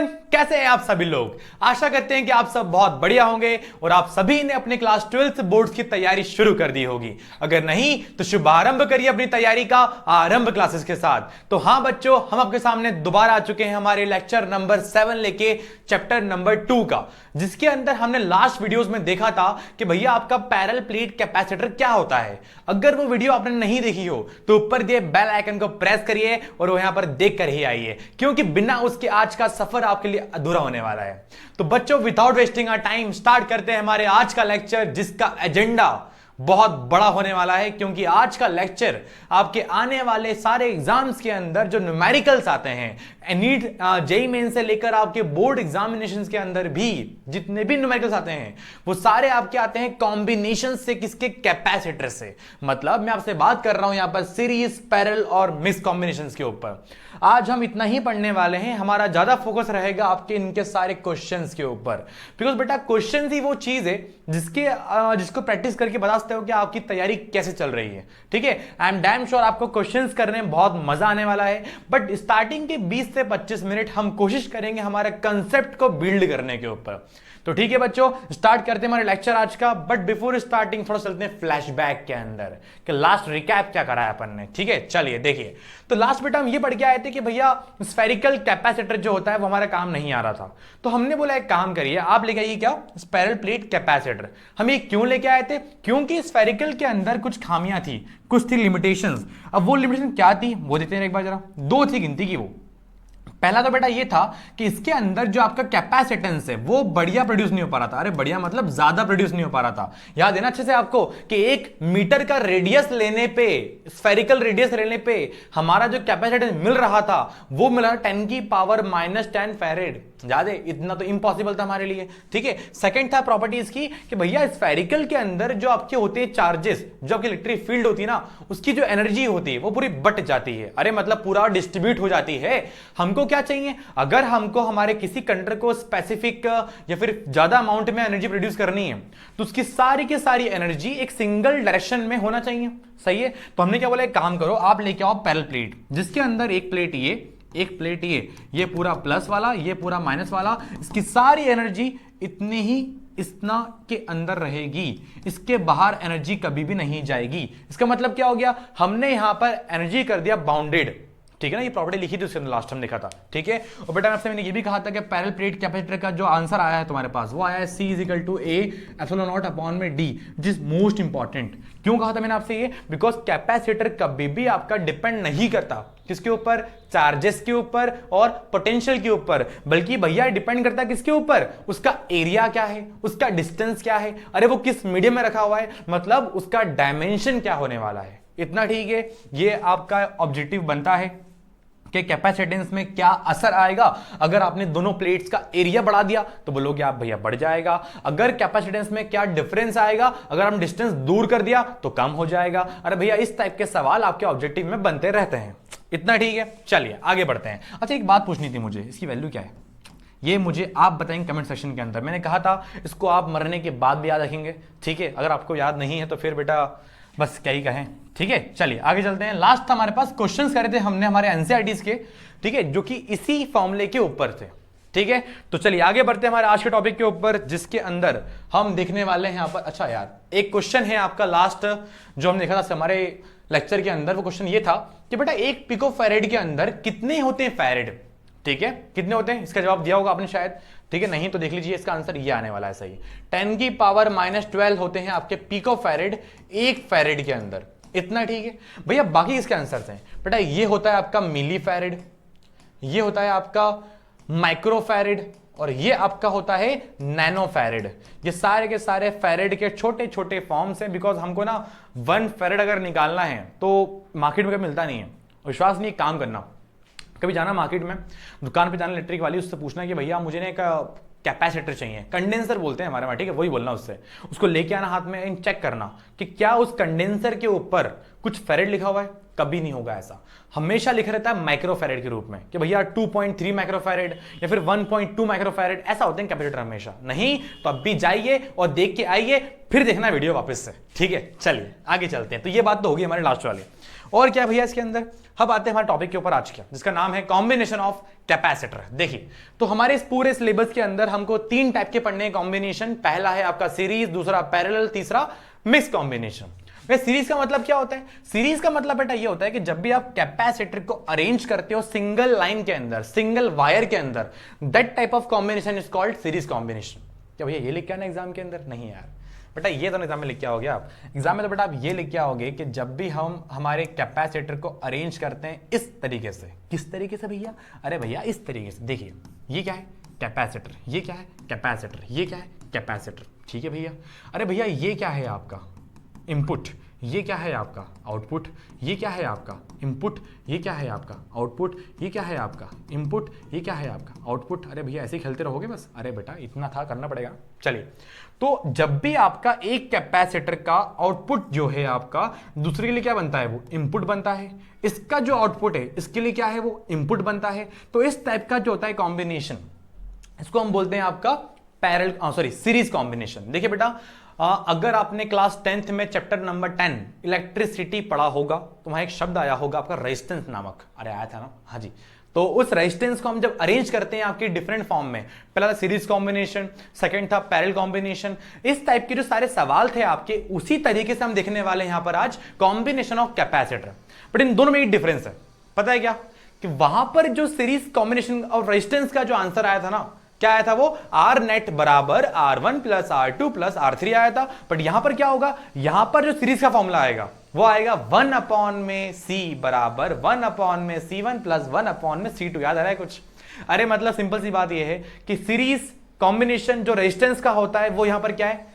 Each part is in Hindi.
स्टूडेंट, कैसे हैं आप सभी लोग। आशा करते हैं कि आप सब बहुत बढ़िया होंगे और आप सभी ने अपने क्लास 12th बोर्ड्स की तैयारी शुरू कर दी होगी। अगर नहीं तो शुभारंभ करिए अपनी तैयारी का आरंभ क्लासेस के साथ। तो हाँ बच्चों, हम आपके सामने दोबारा आ चुके हैं हमारे लेक्चर नंबर 7 लेके चैप्टर नंबर 2 का, जिसके अंदर हमने लास्ट वीडियोस में देखा था कि भैया आपका पैरेलल प्लेट कैपेसिटर क्या होता है। अगर वो वीडियो आपने नहीं देखी हो तो ऊपर दिए बेल आइकन को प्रेस करिए और वो यहां पर देख कर ही आइए, क्योंकि बिना उसके आज का सफर आपके लिए अधूरा होने वाला है। तो बच्चों, without wasting our time start करते हैं हमारे आज का लेक्चर, जिसका एजेंडा बहुत बड़ा होने वाला है। क्योंकि आज का लेक्चर आपके आने वाले सारे एग्जाम्स के अंदर जो न्यूमेरिकल्स आते हैं, नीट जेईई मेन से लेकर आपके बोर्ड एग्जामिनेशंस के अंदर भी जितने भी न्यूमेरिकल्स आते हैं वो सारे आपके आते हैं कॉम्बिनेशन से, किसके, कैपेसिटर से। मतलब मैं आपसे बात कर रहा हूं यहां पर सीरीज, पैरेलल और मिक्स कॉम्बिनेशंस के ऊपर। आज हम इतना ही पढ़ने वाले हैं, हमारा ज्यादा फोकस रहेगा आपके इनके सारे क्वेश्चंस के ऊपर। बिकॉज बेटा क्वेश्चंस ही वो चीज है जिसको प्रैक्टिस करके बता सकते हो कि आपकी तैयारी कैसे चल रही है। ठीक है, आई एम डैम श्योर आपको क्वेश्चंस करने में बहुत मजा आने वाला है। बट स्टार्टिंग के 20 से 25 मिनट हम कोशिश करेंगे हमारे कंसेप्ट को बिल्ड करने के ऊपर। तो ठीक है बच्चों, स्टार्ट करते हैं हमारे लेक्चर आज का। बट बिफोर स्टार्टिंग थोड़ा चलते हैं फ्लैशबैक के अंदर कि लास्ट रिकैप क्या कराया अपन ने। ठीक है, चलिए देखिए। तो लास्ट बेटा हम ये पढ़ के आए थे कि भैया स्फेरिकल कैपेसिटर जो होता है वो हमारा काम नहीं आ रहा था। तो हमने बोला एक काम करिए, आप लेके आइए क्या, पैरेलल प्लेट कैपेसिटर। हम ये क्यों लेके आए थे? क्योंकि स्फेरिकल के अंदर कुछ खामियां थी, कुछ थी लिमिटेशंस। अब वो लिमिटेशन क्या थी वो देखते हैं एक बार जरा। दो थी गिनती की वो। पहला तो बेटा ये था कि इसके अंदर जो आपका कैपेसिटेंस है वो बढ़िया प्रोड्यूस नहीं हो पा रहा था। अरे बढ़िया मतलब ज्यादा प्रोड्यूस नहीं हो पा रहा था। याद है ना अच्छे से आपको कि 1 मीटर का रेडियस लेने पे, स्फेरिकल रेडियस लेने पे हमारा जो कैपेसिटेंस मिल रहा था वो मिला 10⁻⁻10 फैरेड। याद है? इतना तो इम्पॉसिबल था हमारे लिए। ठीक है, सेकंड था प्रॉपर्टीज की कि भैया स्फेरिकल के अंदर जो आपके होते हैं चार्जेस, जो आपकी इलेक्ट्रिक फील्ड होती है ना, उसकी जो एनर्जी होती है वो पूरी बट जाती है। अरे मतलब पूरा डिस्ट्रीब्यूट हो जाती है। हमको क्या चाहिए? अगर हमको हमारे किसी कंडक्टर को स्पेसिफिक या फिर ज्यादा अमाउंट में एनर्जी प्रोड्यूस करनी है तो उसकी सारी की सारी एनर्जी एक सिंगल डायरेक्शन में होना चाहिए। सही है, तो हमने क्या बोला, एक काम करो, आप लेके आओ पैरेलल प्लेट, जिसके अंदर एक प्लेट ये पूरा प्लस वाला, ये पूरा माइनस वाला, इसकी सारी एनर्जी इतने ही इतना के अंदर रहेगी। इसके बाहर एनर्जी कभी भी नहीं जाएगी। इसका मतलब क्या हो गया, हमने यहां पर एनर्जी कर दिया बाउंडेड। ठीक है ना, ये प्रॉपर्टी लिखी थी उसके अंदर लास्ट टाइम देखा था। ठीक है, और बेटा आपसे मैंने ये भी कहा था कि पैरेलल प्लेट कैपेसिटर का जो आंसर आया है तुम्हारे पास वो आया है C = A/0/d, which is most important. क्यों कहा था मैंने आपसे ये? बिकॉज कैपेसिटर कभी भी आपका डिपेंड नहीं करता किसके ऊपर, चार्जेस के ऊपर और पोटेंशियल के ऊपर, बल्कि भैया डिपेंड करता है किसके ऊपर, उसका एरिया क्या है, उसका डिस्टेंस क्या है, अरे वो किस मीडियम में रखा हुआ है, मतलब उसका डायमेंशन क्या होने वाला है। इतना ठीक है, ये आपका ऑब्जेक्टिव बनता है कि कैपेसिटेंस में क्या असर आएगा। अगर आपने दोनों प्लेट्स का एरिया बढ़ा दिया तो बोलोगे आप भैया बढ़ जाएगा। अगर कैपेसिटेंस में क्या डिफरेंस आएगा, अगर हम डिस्टेंस दूर कर दिया तो कम हो जाएगा। अरे भैया इस टाइप के सवाल आपके ऑब्जेक्टिव में बनते रहते हैं। इतना ठीक है, चलिए आगे बढ़ते हैं। अच्छा, एक बात पूछनी थी मुझे, इसकी वैल्यू क्या है ये मुझे आप बताएंगे कमेंट सेक्शन के अंदर। मैंने कहा था इसको आप मरने के बाद भी याद रखेंगे। ठीक है, अगर आपको याद नहीं है तो फिर बेटा बस क्या ही कहें। ठीक है, चलिए आगे चलते हैं। लास्ट था हमारे पास क्वेश्चंस करे थे हमने हमारे एनसीईआरटीज के, ठीक है, जो कि इसी फॉर्मूले के ऊपर थे। ठीक है, तो चलिए आगे बढ़ते हैं हमारे आज के टॉपिक के ऊपर, जिसके अंदर हम देखने वाले हैं यहां पर। अच्छा यार, एक क्वेश्चन है आपका लास्ट जो हमने देखा था हमारे लेक्चर के अंदर। वो क्वेश्चन ये था कि बेटा 1 पिको फैरेड के अंदर कितने होते हैं फैरेड। ठीक है, कितने होते हैं, इसका जवाब दिया होगा आपने शायद। ठीक है, नहीं तो देख लीजिए, इसका आंसर ये आने वाला है सही। 10⁻⁻12 होते हैं आपके पिको फैरेड 1 फैरेड के अंदर। इतना ठीक है भैया। बाकी इसके आंसर हैं बेटा, ये होता है आपका मिली फैरेड, ये होता है आपका माइक्रो फैरेड और ये आपका होता है नैनो फैरेड। ये सारे के सारे फैरेड के छोटे छोटे फॉर्म्स हैं। बिकॉज हमको ना 1 फैरेड अगर निकालना है तो मार्केट में कभी मिलता नहीं है। विश्वास नहीं, काम करना, कभी जाना मार्केट में, दुकान पे जाना इलेक्ट्रिक वाली, उससे पूछना कि भैया मुझे ना एक कैपेसिटर चाहिए, कंडेंसर बोलते हैं हमारे वहां। ठीक है, वही बोलना उससे, उसको लेके आना हाथ में, चेक करना कि क्या उस कंडेंसर के ऊपर कुछ फेरेड लिखा हुआ है? कभी नहीं होगा ऐसा, हमेशा लिखा रहता है माइक्रोफेरेड के रूप में कि भैया 2.3 माइक्रोफेरेड या फिर 1.2 माइक्रोफेरेड, ऐसा होते हैं कैपेसिटर हमेशा। नहीं तो अब भी जाइए और देख के आइए, फिर देखना वीडियो वापस से, ठीक है। चलिए आगे चलते हैं। तो ये बात तो होगी हमारे लास्ट वाली। और क्या भैया इसके अंदर, अब आते हैं हमारे टॉपिक के ऊपर आज का, जिसका नाम है कॉम्बिनेशन ऑफ कैपेसिटर। देखिए तो हमारे इस पूरे सिलेबस के अंदर हमको 3 टाइप के पढ़ने हैं कॉम्बिनेशन। पहला है आपका सीरीज, दूसरा पैरेलल, तीसरा मिक्स कॉम्बिनेशन। सीरीज का मतलब क्या होता है? सीरीज का मतलब बेटा ये होता है कि जब भी आप कैपेसिटर को अरेंज करते हो सिंगल लाइन के अंदर, सिंगल वायर के अंदर, that type of combination is called series combination. क्या भैया ये लिख के आना एग्जाम के अंदर? नहीं यार बेटा, ये तो एग्जाम में लिख के आओगे आप। एग्जाम में तो बेटा आप ये लिख के आओगे कि जब भी हम हमारे कैपेसिटर को अरेंज करते हैं इस तरीके से। किस तरीके से भैया? अरे भैया इस तरीके से। देखिए ये क्या है? कैपेसिटर। ये क्या है? कैपेसिटर। ये क्या है? कैपेसिटर। ठीक है भैया। अरे भैया ये क्या है आपका? इनपुट। ये क्या है आपका? आउटपुट। ये क्या है आपका? इनपुट। ये क्या है आपका? आउटपुट। ये क्या है आपका? इनपुट। ये क्या है आपका? आउटपुट। अरे भैया ऐसे ही खेलते रहोगे बस? अरे बेटा इतना था, करना पड़ेगा। चलिए, तो जब भी आपका एक कैपेसिटर का आउटपुट जो है आपका दूसरे के लिए क्या बनता है? वो इनपुट बनता है। इसका जो आउटपुट है इसके लिए क्या है? वो इनपुट बनता है। तो इस टाइप का जो होता है कॉम्बिनेशन, इसको हम बोलते हैं आपका पैरेलल सीरीज कॉम्बिनेशन। देखिए बेटा, अगर आपने क्लास 10th में चैप्टर नंबर 10 इलेक्ट्रिसिटी पढ़ा होगा तो वहां एक शब्द आया होगा आपका रेजिस्टेंस नामक। अरे आया था ना? हाँ जी। तो उस रेजिस्टेंस को हम जब अरेंज करते हैं आपके डिफरेंट फॉर्म में, पहला था सीरीज कॉम्बिनेशन, सेकंड था पैरेलल कॉम्बिनेशन, इस टाइप के जो सारे सवाल थे आपके, उसी तरीके से हम देखने वाले हैं यहां पर आज combination of capacitor. But in दोनों में एक डिफरेंस है, पता है क्या? कि वहां पर जो सीरीज कॉम्बिनेशन और रेजिस्टेंस का जो आंसर आया था ना, क्या आया था? वो आर नेट बराबर R1 plus R2 plus R3 आया था। बट यहां पर क्या होगा? यहां पर जो सीरीज का फॉर्मूला आएगा वो आएगा 1/C बराबर 1/C1 प्लस 1/C2। याद आ रहा है कुछ? अरे मतलब सिंपल सी बात ये है कि सीरीज कॉम्बिनेशन जो रेजिस्टेंस का होता है वो यहां पर क्या है?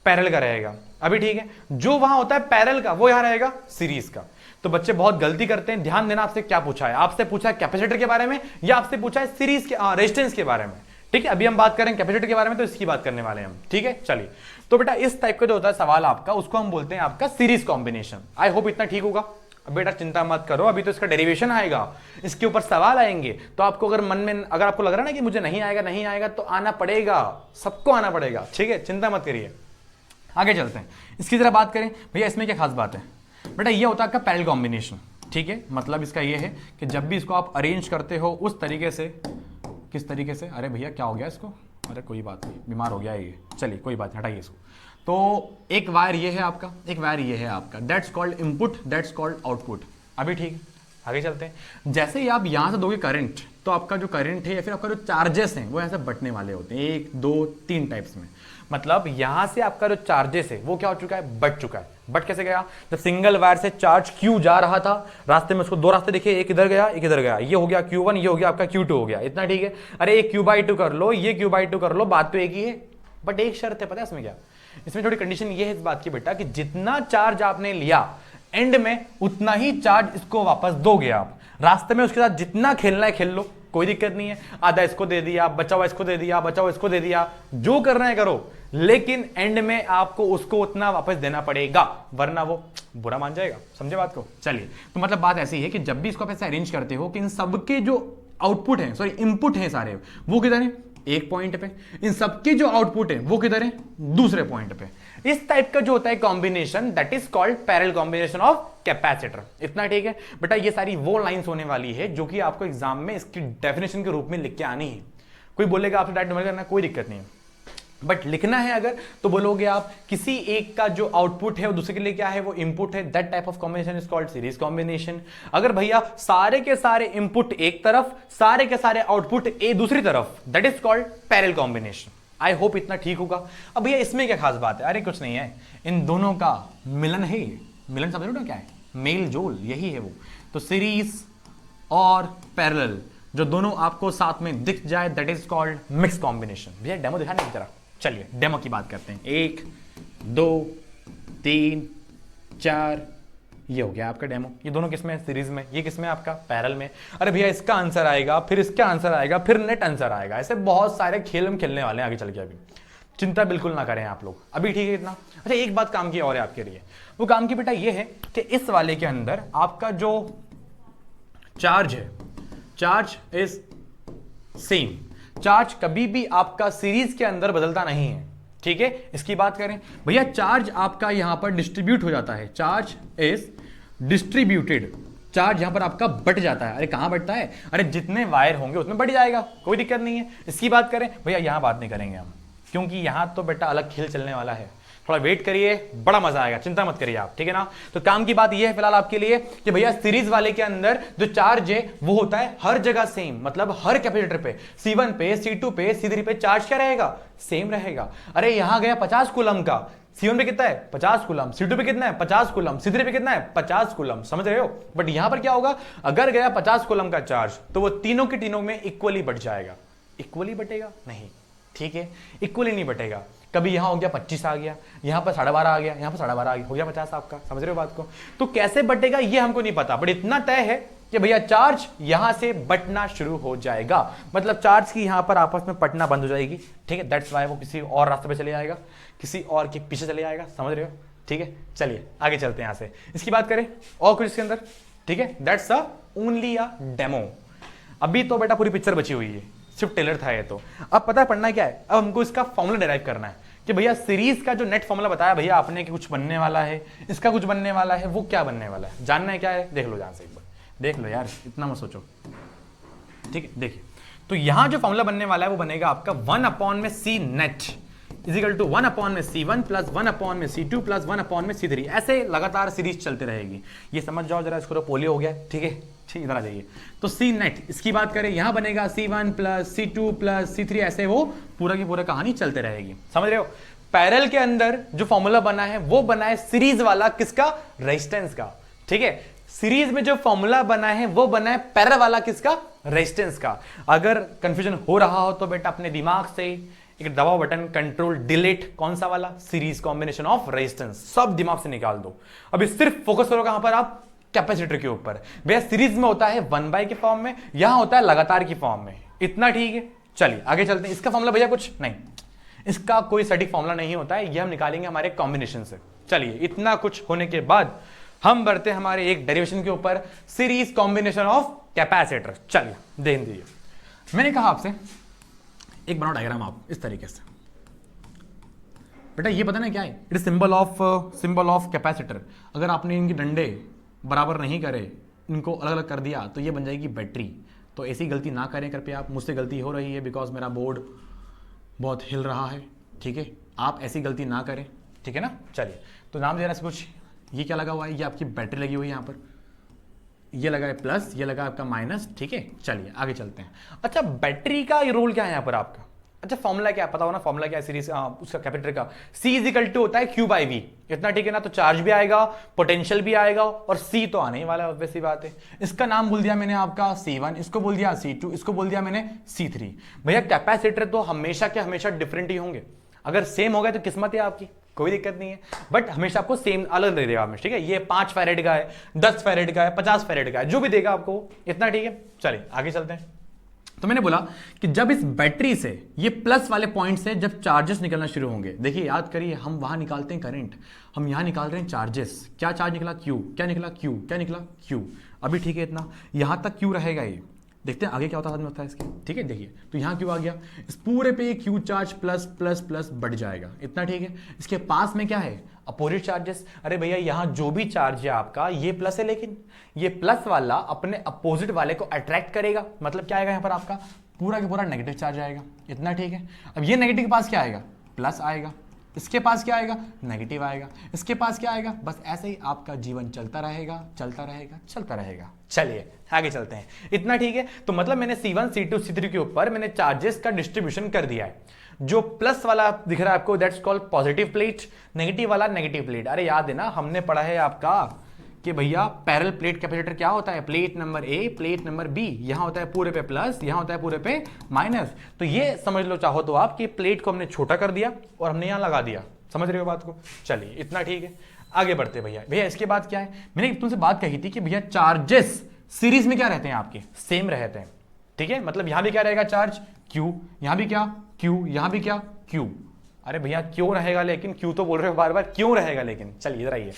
पैरेलल का रहेगा। अभी ठीक है, जो वहां होता है पैरेलल का वो यहां रहेगा सीरीज का। तो बच्चे बहुत गलती करते हैं। ध्यान देना, आपसे क्या पूछा है? आपसे पूछा है कैपेसिटर के बारे में या आपसे पूछा है सीरीज के रेजिस्टेंस के बारे में। ठीक है, अभी हम बात करें कैपेसिटर के बारे में, तो इसकी बात करने वाले हैं हम। ठीक है, चलिए। तो बेटा इस टाइप का जो होता है सवाल आपका, उसको हम बोलते हैं आपका सीरीज कॉम्बिनेशन। आई होप इतना ठीक होगा। अब बेटा चिंता मत करो, अभी तो इसका डेरिवेशन आएगा, इसके ऊपर सवाल आएंगे। तो आपको अगर मन में अगर आपको लग रहा है ना कि मुझे नहीं आएगा, नहीं आएगा, तो आना पड़ेगा, सबको आना पड़ेगा। ठीक है, चिंता मत करिए। आगे चलते हैं, इसकी जरा बात करें। भैया इसमें क्या खास बात है? बेटा ये होता है आपका पैरेलल कॉम्बिनेशन। ठीक है, मतलब इसका ये है कि जब भी इसको आप अरेंज करते हो उस तरीके से, किस तरीके से? अरे भैया क्या हो गया इसको? अरे कोई बात नहीं, बीमार हो गया ये। चलिए कोई बात नहीं, हटाइए इसको। तो एक वायर ये है आपका, एक वायर ये है आपका, that's called input, that's called output. अभी ठीक है, आगे चलते हैं। जैसे ही आप यहां से दोगे करंट, तो आपका जो करंट है या फिर आपका जो चार्जेस हैं वो ऐसे बटने वाले होते हैं, 1 2 3 टाइप्स में। मतलब यहां से आपका जो चार्जेस है वो क्या हो चुका है? बट चुका है। बट कैसे गया? जब सिंगल वायर से चार्ज Q जा रहा था, रास्ते में उसको 2 रास्ते दिखे, एक इधर गया एक इधर गया, ये हो गया Q1, ये हो गया आपका Q2 हो गया। इतना ठीक है। अरे एक Q/2 कर लो, ये Q/2 कर लो, बात तो एक ही है। बट एक शर्त है, पता है इसमें क्या? इसमें थोड़ी कंडीशन ये है इस बात की बेटा कि जितना चार्ज आपने लिया एंड में उतना ही चार्ज इसको वापस दोगे आप। रास्ते में उसके साथ जितना खेलना है खेल लो, कोई दिक्कत नहीं है। आधा इसको दे दिया, बचा हुआ इसको दे दिया, बचा हुआ इसको दे दिया, जो करना है करो, लेकिन एंड में आपको उसको उतना वापस देना पड़ेगा, वरना वो बुरा मान जाएगा। समझे बात को? चलिए, तो मतलब बात ऐसी है कि जब भी इसको आप ऐसे अरेंज करते हो कि इन सबके जो आउटपुट हैं, सॉरी इनपुट हैं सारे, वो किधर है? एक पॉइंट पे। इन सबके जो आउटपुट है वो किधर है? दूसरे पॉइंट पे। इस टाइप का जो होता है combination, that is called parallel combination of capacitor. इतना ठीक है बेटा? ये सारी वो लाइंस होने वाली है जो कि आपको एग्जाम में इसकी डेफिनेशन के रूप में लिख के आनी है। कोई बोलेगा आपसे डायरेक्ट नंबर करना, कोई दिक्कत नहीं है, बट लिखना है अगर, तो बोलोगे आप किसी एक का जो आउटपुट है वो दूसरे के लिए क्या है? वो इनपुट है। That type of combination is called series combination. अगर भैया सारे के सारे इनपुट एक तरफ, सारे के सारे आउटपुट ए दूसरी तरफ, that is called parallel combination. I hope इतना ठीक होगा। अब भैया इसमें क्या खास बात है? अरे कुछ नहीं है, इन दोनों का मिलन है। मिलन समझ लो क्या है? मेल जोल, यही है वो। तो सीरीज और पैरेलल जो दोनों आपको साथ में दिख जाए, that is called mix combination. भैया डेमो दिखाने जरा। चलिए डेमो की बात करते हैं। 1 2 3 4, ये हो गया आपका डेमो। ये दोनों किसमें है? सीरीज में। ये किसमें? आपका पैरेलल में। अरे भैया इसका आंसर आएगा, फिर इसका आंसर आएगा, फिर नेट आंसर आएगा। ऐसे बहुत सारे खेल हम खेलने वाले हैं आगे चल के। अभी चिंता बिल्कुल ना करें आप लोग, अभी ठीक है इतना। अच्छा एक बात काम की और है आपके लिए, वो काम की बेटा ये है कि इस वाले के अंदर आपका जो चार्ज है, चार्ज इज सेम, चार्ज कभी भी आपका सीरीज के अंदर बदलता नहीं है, ठीक है। इसकी बात करें भैया, चार्ज आपका यहां पर डिस्ट्रीब्यूट हो जाता है, चार्ज इज डिस्ट्रीब्यूटेड, चार्ज यहां पर आपका बट जाता है। अरे कहां बटता है, अरे जितने वायर होंगे उतने बढ़ जाएगा, कोई दिक्कत नहीं है। इसकी बात करें भैया, यहां बात नहीं करेंगे हम, क्योंकि यहां तो बेटा अलग खेल चलने वाला है, थोड़ा वेट करिए, बड़ा मजा आएगा, चिंता मत करिए आप, ठीक है ना। तो काम की बात यह है फिलहाल आपके लिए कि भैया सीरीज वाले के अंदर जो चार्ज है वो होता है हर जगह सेम, मतलब हर कैपेसिटर पे C1 पे, C2 पे, C3 पे चार्ज क्या रहेगा, सेम रहेगा। अरे यहां गया 50 कूलम का, C1 पे कितना है 50 कूलम, C2 पे कितना है 50 कूलम, C3 पे कितना है 50 कूलम, समझ रहे हो। बट यहां पर क्या होगा, अगर गया 50 कूलम का चार्ज तो वो तीनों के तीनों में इक्वली बढ़ जाएगा। इक्वली बटेगा नहीं, ठीक है, इक्वली नहीं बटेगा। कभी यहां हो गया 25 आ गया, यहां पर 12.5 आ गया, यहां पर 12.5 आ गया, हो गया 50 आपका, समझ रहे हो बात को। तो कैसे बटेगा ये हमको नहीं पता, बट इतना तय है कि भैया चार्ज यहां से बटना शुरू हो जाएगा, मतलब चार्ज की यहां पर आपस में पटना बंद हो जाएगी, ठीक है। दैट्स वाई वो किसी और रास्ते पे चले जाएगा, किसी और के पीछे चले जाएगा, समझ रहे हो, ठीक है। चलिए आगे चलते हैं यहां से, इसकी बात करें और कुछ इसके अंदर, ठीक है। That's a only a demo, अभी तो बेटा पूरी पिक्चर बची हुई है, सिर्फ टेलर था ये। तो अब पता है पढ़ना क्या है, अब हमको इसका फॉर्मूला डिराइव करना है कि भैया सीरीज का जो नेट फॉर्मूला बताया भैया आपने कि कुछ बनने वाला है, इसका कुछ बनने वाला है, वो क्या बनने वाला है, जानना है क्या है, देख लो ध्यान से एक बार, देख लो यार, इतना मत सोचो, ठीक है। देखिए तो यहां जो फॉर्मूला बनने वाला है वो बनेगा आपका 1/c नेट इजिकल टू 1/में C1 प्लस 1/में C2 प्लस 1/में C3, ऐसे लगातार सीरीज चलते रहेगी। ये समझ जाओ जरा, इसको तो पोलियो हो गया, ठीक है, ठीक, इधर आ जाइए। तो C नेट, इसकी बात करें यहां बनेगा C1 plus C2 plus C3, ऐसे वो पूरा की पूरा कहानी चलते रहेगी, समझ रहे हो। पैरेलल के अंदर जो फॉर्मूला बना है वो बना है सीरीज वाला, किसका, रेजिस्टेंस का, ठीक है। सीरीज में जो फॉर्मूला बना है वो बना है पैरेलल वाला, किसका, रेजिस्टेंस का। अगर कंफ्यूजन हो रहा हो तो बेटा अपने दिमाग से एक दबाओ बटन, कंट्रोल डिलीट, कौन सा वाला, सीरीज कॉम्बिनेशन ऑफ रेजिस्टेंस, सब दिमाग से निकाल दो। अभी सिर्फ फोकस करो कहां पर, आप कैपेसिटर के ऊपर। भैया सीरीज में होता है 1/, के फॉर्म में, यहां होता है लगातार की फॉर्म में, इतना ठीक है। चलिए आगे चलते हैं। इसका फॉर्मूला भैया कुछ नहीं, इसका कोई सटीक फॉर्मूला नहीं होता है, ये हम निकालेंगे हमारे कॉम्बिनेशन से। चलिए इतना कुछ होने के बाद हम बढ़ते हैं हमारे एक डेरिवेशन के ऊपर, सीरीज कॉम्बिनेशन ऑफ कैपेसिटर। चलिए देख दीजिए, मैंने कहा आपसे एक बनाओ डायग्राम आप इस तरीके से, बेटा ये पता ना क्या है, it is symbol of capacitor. अगर आपने इनके डंडे बराबर नहीं करे, इनको अलग अलग कर दिया तो ये बन जाएगी बैटरी। तो ऐसी गलती ना करें कृपया आप, मुझसे गलती हो रही है बिकॉज मेरा बोर्ड बहुत हिल रहा है, ठीक है, आप ऐसी गलती ना करें, ठीक है ना। चलिए तो नाम दे रहा है कुछ, ये क्या लगा हुआ है, ये आपकी बैटरी लगी हुई है यहाँ पर, ये लगा है प्लस, ये लगा आपका माइनस, ठीक है। चलिए आगे चलते हैं। अच्छा बैटरी का ये रोल क्या है यहाँ पर आपका, अच्छा फॉर्मूला क्या पता हो ना, फॉर्मूला क्या है सीरीज उसका कैपेसिटर का, C इजिकल टू होता है Q/V, इतना ठीक है ना। तो चार्ज भी आएगा, पोटेंशियल भी आएगा, और C तो आने ही वाला है, ऑब्वियस सी बात है। इसका नाम बोल दिया मैंने आपका C1, इसको बोल दिया C2, इसको बोल दिया मैंने C3। भैया कैपेसिटर तो हमेशा के हमेशा डिफरेंट ही होंगे, अगर सेम हो गए तो किस्मत है आपकी, कोई दिक्कत नहीं है, बट हमेशा आपको सेम अलग दे देगा हमेशा, ठीक है। ये 5 फैरेड का है, 10 फैरेड का है, 50 फैरेड का है, जो भी देगा आपको, इतना ठीक है। चलिए आगे चलते हैं। तो मैंने बोला कि जब इस बैटरी से, ये प्लस वाले पॉइंट से जब चार्जेस निकलना शुरू होंगे, देखिए याद करिए हम वहां निकालते हैं करंट, हम यहां निकाल रहे हैं चार्जेस। क्या चार्ज निकला, Q, क्या निकला Q, क्या निकला Q, अभी ठीक है इतना, यहां तक Q रहेगा ये, देखते हैं आगे क्या होता है इसके, ठीक है। देखिए तो यहाँ क्यू आ गया, इस पूरे पे Q charge plus plus plus बढ़ जाएगा, इतना ठीक है। इसके पास में क्या है, अपोजिट चार्जेस। अरे भैया यहाँ जो भी चार्ज है आपका ये प्लस है, लेकिन ये प्लस वाला अपने अपोजिट वाले को अट्रैक्ट करेगा, मतलब क्या आएगा यहाँ पर आपका पूरा का पूरा नेगेटिव चार्ज आएगा, इतना ठीक है। अब ये नेगेटिव के पास क्या आएगा, प्लस आएगा, इसके पास क्या आएगा, नेगेटिव आएगा, इसके पास क्या आएगा, बस ऐसे ही आपका जीवन चलता रहेगा, चलता रहेगा, चलता रहेगा। चलिए आगे चलते हैं, इतना ठीक है। तो मतलब मैंने C1, C2, C3 के ऊपर मैंने चार्जेस का डिस्ट्रीब्यूशन कर दिया है। जो प्लस वाला दिख रहा है आपको that's called positive plate, negative वाला नेगेटिव प्लेट। अरे याद है ना, हमने पढ़ा है आपका कि भैया पैरेलल प्लेट कैपेसिटर क्या होता है, plate number A, plate number B, यहां होता है पूरे पे प्लस, यहां होता है पूरे पे माइनस। तो ये समझ लो चाहो तो आप कि प्लेट को हमने छोटा कर दिया और हमने यहां लगा दिया, समझ रहे हो बात को। चलिए इतना ठीक है, आगे बढ़ते भैया। भैया इसके बाद क्या है, मैंने तुमसे बात कही थी कि भैया चार्जेस सीरीज में क्या रहते हैं आपके, सेम रहते हैं, ठीक है। मतलब यहां भी क्या रहेगा चार्ज Q, यहां भी क्या Q, यहां भी क्या Q। अरे भैया क्यों रहेगा लेकिन, क्यों तो बोल रहे हो बार बार, क्यों रहेगा लेकिन। चलिए इधर आइए,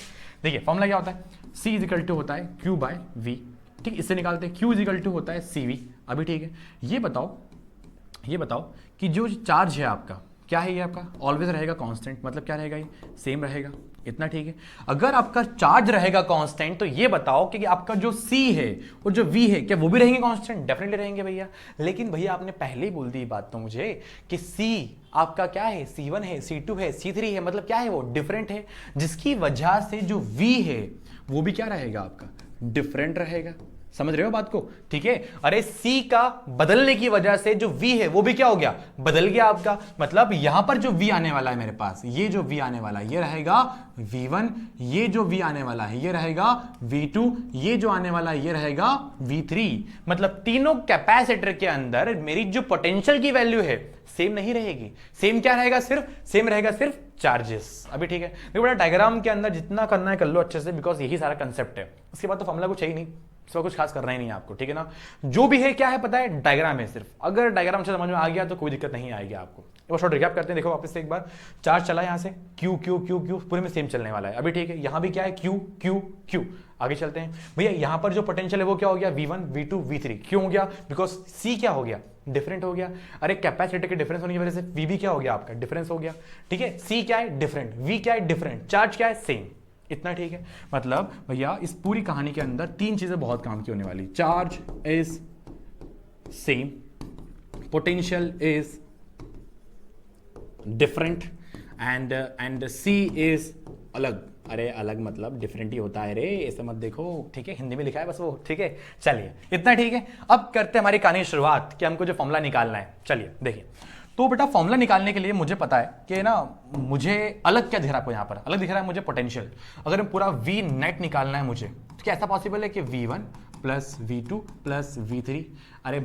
देखिए फॉर्मूला क्या होता है, C इज इक्वल टू होता है Q बाय V, ठीक, इससे निकालते हैं Q इज इक्वल टू होता है CV। अभी ठीक है, ये बताओ कि जो चार्ज है आपका क्या है, ये आपका ऑलवेज रहेगा कांस्टेंट, मतलब क्या रहेगा, ये सेम रहेगा, इतना ठीक है। अगर आपका चार्ज रहेगा कांस्टेंट तो ये बताओ कि आपका जो C है और जो V है क्या वो भी रहेंगे कांस्टेंट, डेफिनेटली रहेंगे भैया। लेकिन भैया आपने पहले ही बोल दी बात तो मुझे कि C आपका क्या है, C1 है, C2 है, C3 है, मतलब क्या है वो डिफरेंट है, जिसकी वजह से जो V है वो भी क्या रहेगा आपका, डिफरेंट रहेगा। समझ रहे हो बात को, ठीक है। अरे C का बदलने की वजह से जो V है वो भी क्या हो गया, बदल गया आपका। मतलब यहां पर जो V आने वाला है मेरे पास, ये जो V आने वाला है ये रहेगा V1, ये जो V आने वाला है ये रहेगा V2, ये जो आने वाला है ये रहेगा V3। मतलब तीनों कैपेसिटर के अंदर मेरी जो पोटेंशियल की वैल्यू है सेम नहीं रहेगी। सेम क्या रहेगा, सेम रहेगा सिर्फ चार्जेस। अभी ठीक है, देखो बेटा डायग्राम के अंदर जितना करना है कर लो अच्छे से, बिकॉज यही सारा कंसेप्ट है। उसके बाद तो फॉर्मूला कुछ है ही नहीं, इसका कुछ खास करना ही नहीं है आपको, ठीक है ना। जो भी है क्या है पता है, डायग्राम है सिर्फ। अगर डायग्राम से समझ में आ गया तो कोई दिक्कत नहीं आएगी आपको। एक बार शॉर्ट रिकैप करते हैं, देखो वापस से एक बार। चार्ज चला यहां से Q Q Q Q, पूरे में सेम चलने वाला है। अभी ठीक है, यहां भी क्या है Q Q Q। आगे चलते हैं भैया, यहां पर जो पोटेंशियल है वो क्या हो गया, V1 V2 V3। क्यों हो गया, बिकॉज C क्या हो गया, डिफरेंट हो गया। अरे कैपेसिटर के डिफरेंस होने की वजह से V भी क्या हो गया आपका, डिफरेंस हो गया, ठीक है। C क्या है, डिफरेंट, V क्या है, डिफरेंट, चार्ज क्या है, सेम, इतना ठीक है। मतलब भैया इस पूरी कहानी के अंदर तीन चीजें बहुत काम की होने वाली, charge is same, potential is different and C is अलग। अरे अलग मतलब डिफरेंट ही होता है रे, ऐसे मत देखो, ठीक है, हिंदी में लिखा है बस वो, ठीक है। चलिए इतना ठीक है, अब करते हैं हमारी कहानी की शुरुआत कि हमको जो फॉर्मूला निकालना है। चलिए देखिए, तो बेटा फॉर्मूला निकालने के लिए मुझे पता है कि ना, मुझे अलग क्या दिख रहा है आपको, यहाँ पर अलग दिख रहा है मुझे पोटेंशियल। अगर हम पूरा V नेट निकालना है मुझे, तो क्या ऐसा पॉसिबल है कि V1 plus V2 plus V3? अरे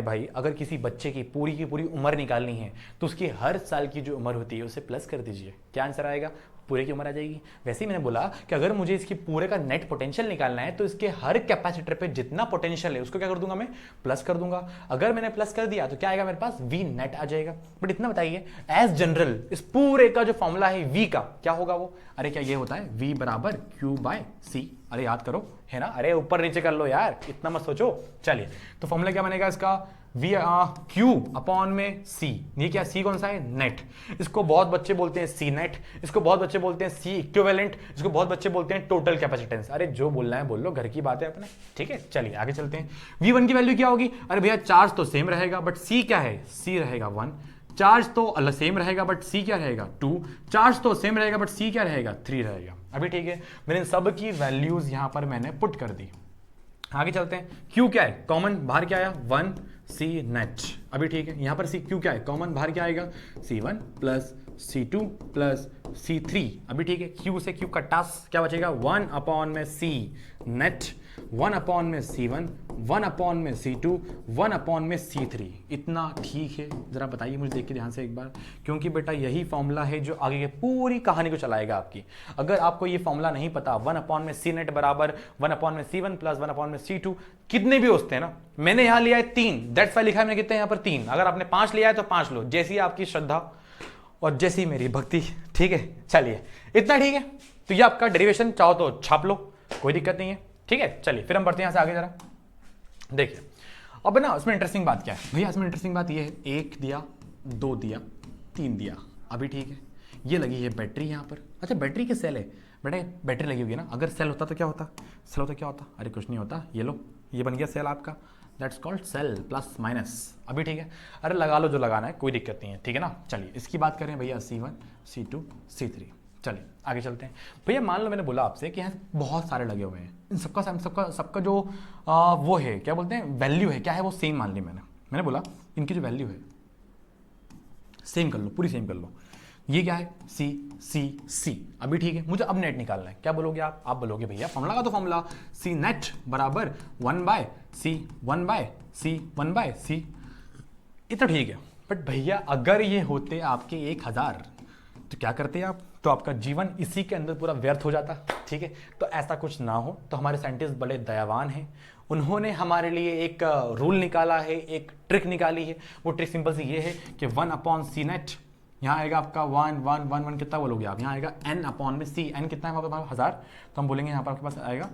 भाई अगर किसी बच्चे की पूरी उम्र निकालनी है तो उसकी हर साल की जो उम्र होती है उसे प्लस कर दीजिए, क्या आंसर आएगा, पूरे की उम्र आ जाएगी। वैसे ही मैंने बोला कि अगर मुझे इसकी पूरे का नेट पोटेंशियल निकालना है तो इसके हर कैपेसिटर पे जितना पोटेंशियल है उसको क्या कर दूंगा, मैं प्लस कर दूंगा। अगर मैंने प्लस कर दिया तो क्या आएगा मेरे पास, V नेट आ जाएगा। बट इतना बताइए, एज जनरल इस पूरे का जो फॉर्मूला है V का क्या होगा वो, अरे क्या ये होता है V बराबर Q बाय C। अरे याद करो, है ना, अरे ऊपर नीचे कर लो यार, इतना मत सोचो। चलिए तो फॉर्मूला क्या बनेगा इसका, Q अपॉन में C। ये क्या, C कौन सा है, नेट। इसको बहुत बच्चे बोलते हैं C नेट, इसको बहुत बच्चे बोलते हैं C इक्विवेलेंट, इसको बहुत बच्चे बोलते हैं टोटल कैपेसिटेंस। अरे जो बोलना है बोल लो, घर की बात है अपने, ठीक है। चलिए आगे चलते हैं। V1 की वैल्यू क्या होगी, अरे भैया चार्ज तो सेम रहेगा बट C क्या है, C रहेगा 1। चार्ज तो अलग सेम रहेगा बट C क्या रहेगा 2। चार्ज तो सेम रहेगा बट C क्या रहेगा 3 रहेगा। अभी ठीक है, मैंने सब की वैल्यूज यहां पर मैंने पुट कर दी। आगे चलते हैं, Q क्या है, कॉमन बाहर क्या आया 1 C नेट। अभी ठीक है, यहां पर Q क्या है, कॉमन बाहर क्या आएगा C1 plus C2 plus C3। अभी ठीक है, Q से Q कटा क्या बचेगा, 1 अपॉन में C नेट, 1 अपॉन में C1, 1 अपॉन में C2, 1 अपॉन में C3। इतना ठीक है, जरा बताइए मुझे देख के ध्यान से एक बार, क्योंकि बेटा यही फॉर्मूला है जो आगे की पूरी कहानी को चलाएगा आपकी। अगर आपको ये फॉर्मूला नहीं पता, 1 अपॉन में C नेट बराबर 1 अपॉन में C1 प्लस 1 अपॉन में C2, कितने भी होते हैं ना, मैंने यहां लिया है 3, दैट्स वाई लिखा है मैंने कितने यहाँ पर 3। अगर आपने 5 लिया है तो 5 लो, जैसी आपकी श्रद्धा और जैसी मेरी भक्ति, ठीक है। चलिए इतना ठीक है, तो ये आपका डेरिवेशन चाहो तो छाप लो, कोई दिक्कत नहीं है, ठीक है। चलिए फिर हम बढ़ते हैं यहां से आगे। जरा देखिए अब ना उसमें इंटरेस्टिंग बात क्या है भैया, इसमें इंटरेस्टिंग बात ये है, 1 दिया, 2 दिया, 3 दिया। अभी ठीक है, ये लगी है बैटरी यहाँ पर। अच्छा बैटरी के सेल है बेटा, बैटरी लगी हुई है ना, अगर सेल होता तो क्या होता, सेल होता क्या होता, अरे कुछ नहीं होता, ये लो ये बन गया सेल आपका, that's called cell plus minus. अभी ठीक है, अरे लगा लो जो लगाना है, कोई दिक्कत नहीं है, ठीक है ना। चलिए इसकी बात करें भैया, C1 C2 C3। चलिए आगे चलते हैं भैया। मान लो मैंने बोला आपसे कि यहाँ बहुत सारे लगे हुए हैं, इन सबका जो वो है क्या बोलते हैं, वैल्यू है, क्या है वो सेम मान ली मैंने बोला इनकी जो वैल्यू है सेम कर लो, पूरी सेम कर लो। ये क्या है, C C C। अभी ठीक है, मुझे अब नेट निकालना है, क्या बोलोगे आप बोलोगे भैया फॉर्मूला का तो फॉर्मूला C नेट बराबर 1 by C 1 by C 1 by C। इतना ठीक है, बट भैया अगर ये होते आपके 1000 तो क्या करते आप, तो आपका जीवन इसी के अंदर पूरा व्यर्थ हो जाता, ठीक है। तो ऐसा कुछ ना हो, तो हमारे साइंटिस्ट बड़े दयावान हैं, उन्होंने हमारे लिए एक रूल निकाला है, एक ट्रिक निकाली है। वो ट्रिक सिंपल सी ये है कि 1 अपॉन C नेट यहाँ आएगा आपका 1 1 1 1 कितना बोलोगे आप, यहाँ आएगा n अपॉन में c, n कितना है वहाँ पे 1000, तो हम बोलेंगे यहाँ पर आपके पास आएगा,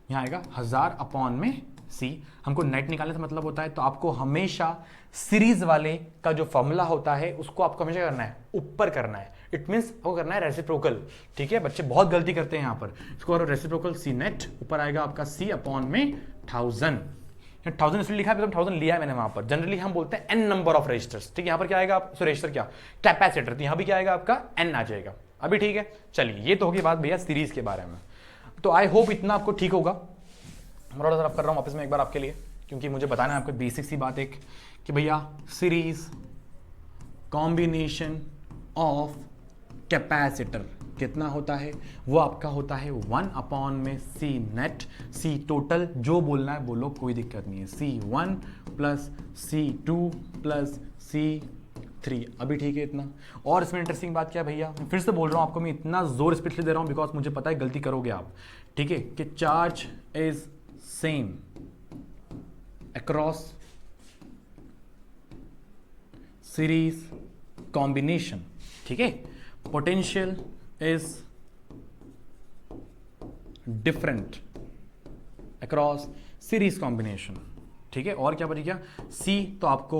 यहाँ आएगा 1000 अपॉन में c। हमको नेट निकालने से मतलब होता है, तो आपको हमेशा सीरीज वाले का जो फॉर्मूला होता है उसको आपको हमेशा करना है ऊपर करना है, इट मीन्स आपको करना है रेसिप्रोकल। ठीक है, बच्चे बहुत गलती करते हैं यहाँ पर, इसको करो रेसिप्रोकल, सी नेट ऊपर आएगा आपका c अपॉन में 1000। 1000 इसलिए लिखा है बिकॉज़ 1000 लिया है मैंने वहां पर, जनरली हम बोलते हैं n नंबर ऑफ रजिस्टर्स। ठीक है, यहाँ पर क्या आएगा, रजिस्टर क्या, कैपेसिटर, तो यहाँ भी क्या आएगा आपका n आ जाएगा। अभी ठीक है, चलिए ये तो होगी बात भैया सीरीज के बारे में। तो आई होप इतना आपको ठीक होगा। मैं थोड़ा सा कर रहा हूँ वापस में एक बार आपके लिए, क्योंकि मुझे बताना है आपको बेसिक सी बात एक, कि भैया सीरीज कॉम्बिनेशन ऑफ कैपेसिटर कितना होता है, वो आपका होता है 1 अपॉन में सी नेट, सी टोटल जो बोलना है बोलो, कोई दिक्कत नहीं है, C1 plus C2 plus C3। अभी ठीक है इतना। और इसमें इंटरेस्टिंग बात क्या है भैया, मैं फिर से बोल रहा हूँ आपको, मैं इतना जोर स्पेशली दे रहा हूँ बिकॉज मुझे पता है गलती करोगे आप। ठीक है, कि charge is same across series combination. ठीक है, potential is different across series combination। ठीक है, और क्या बच गया, C, तो आपको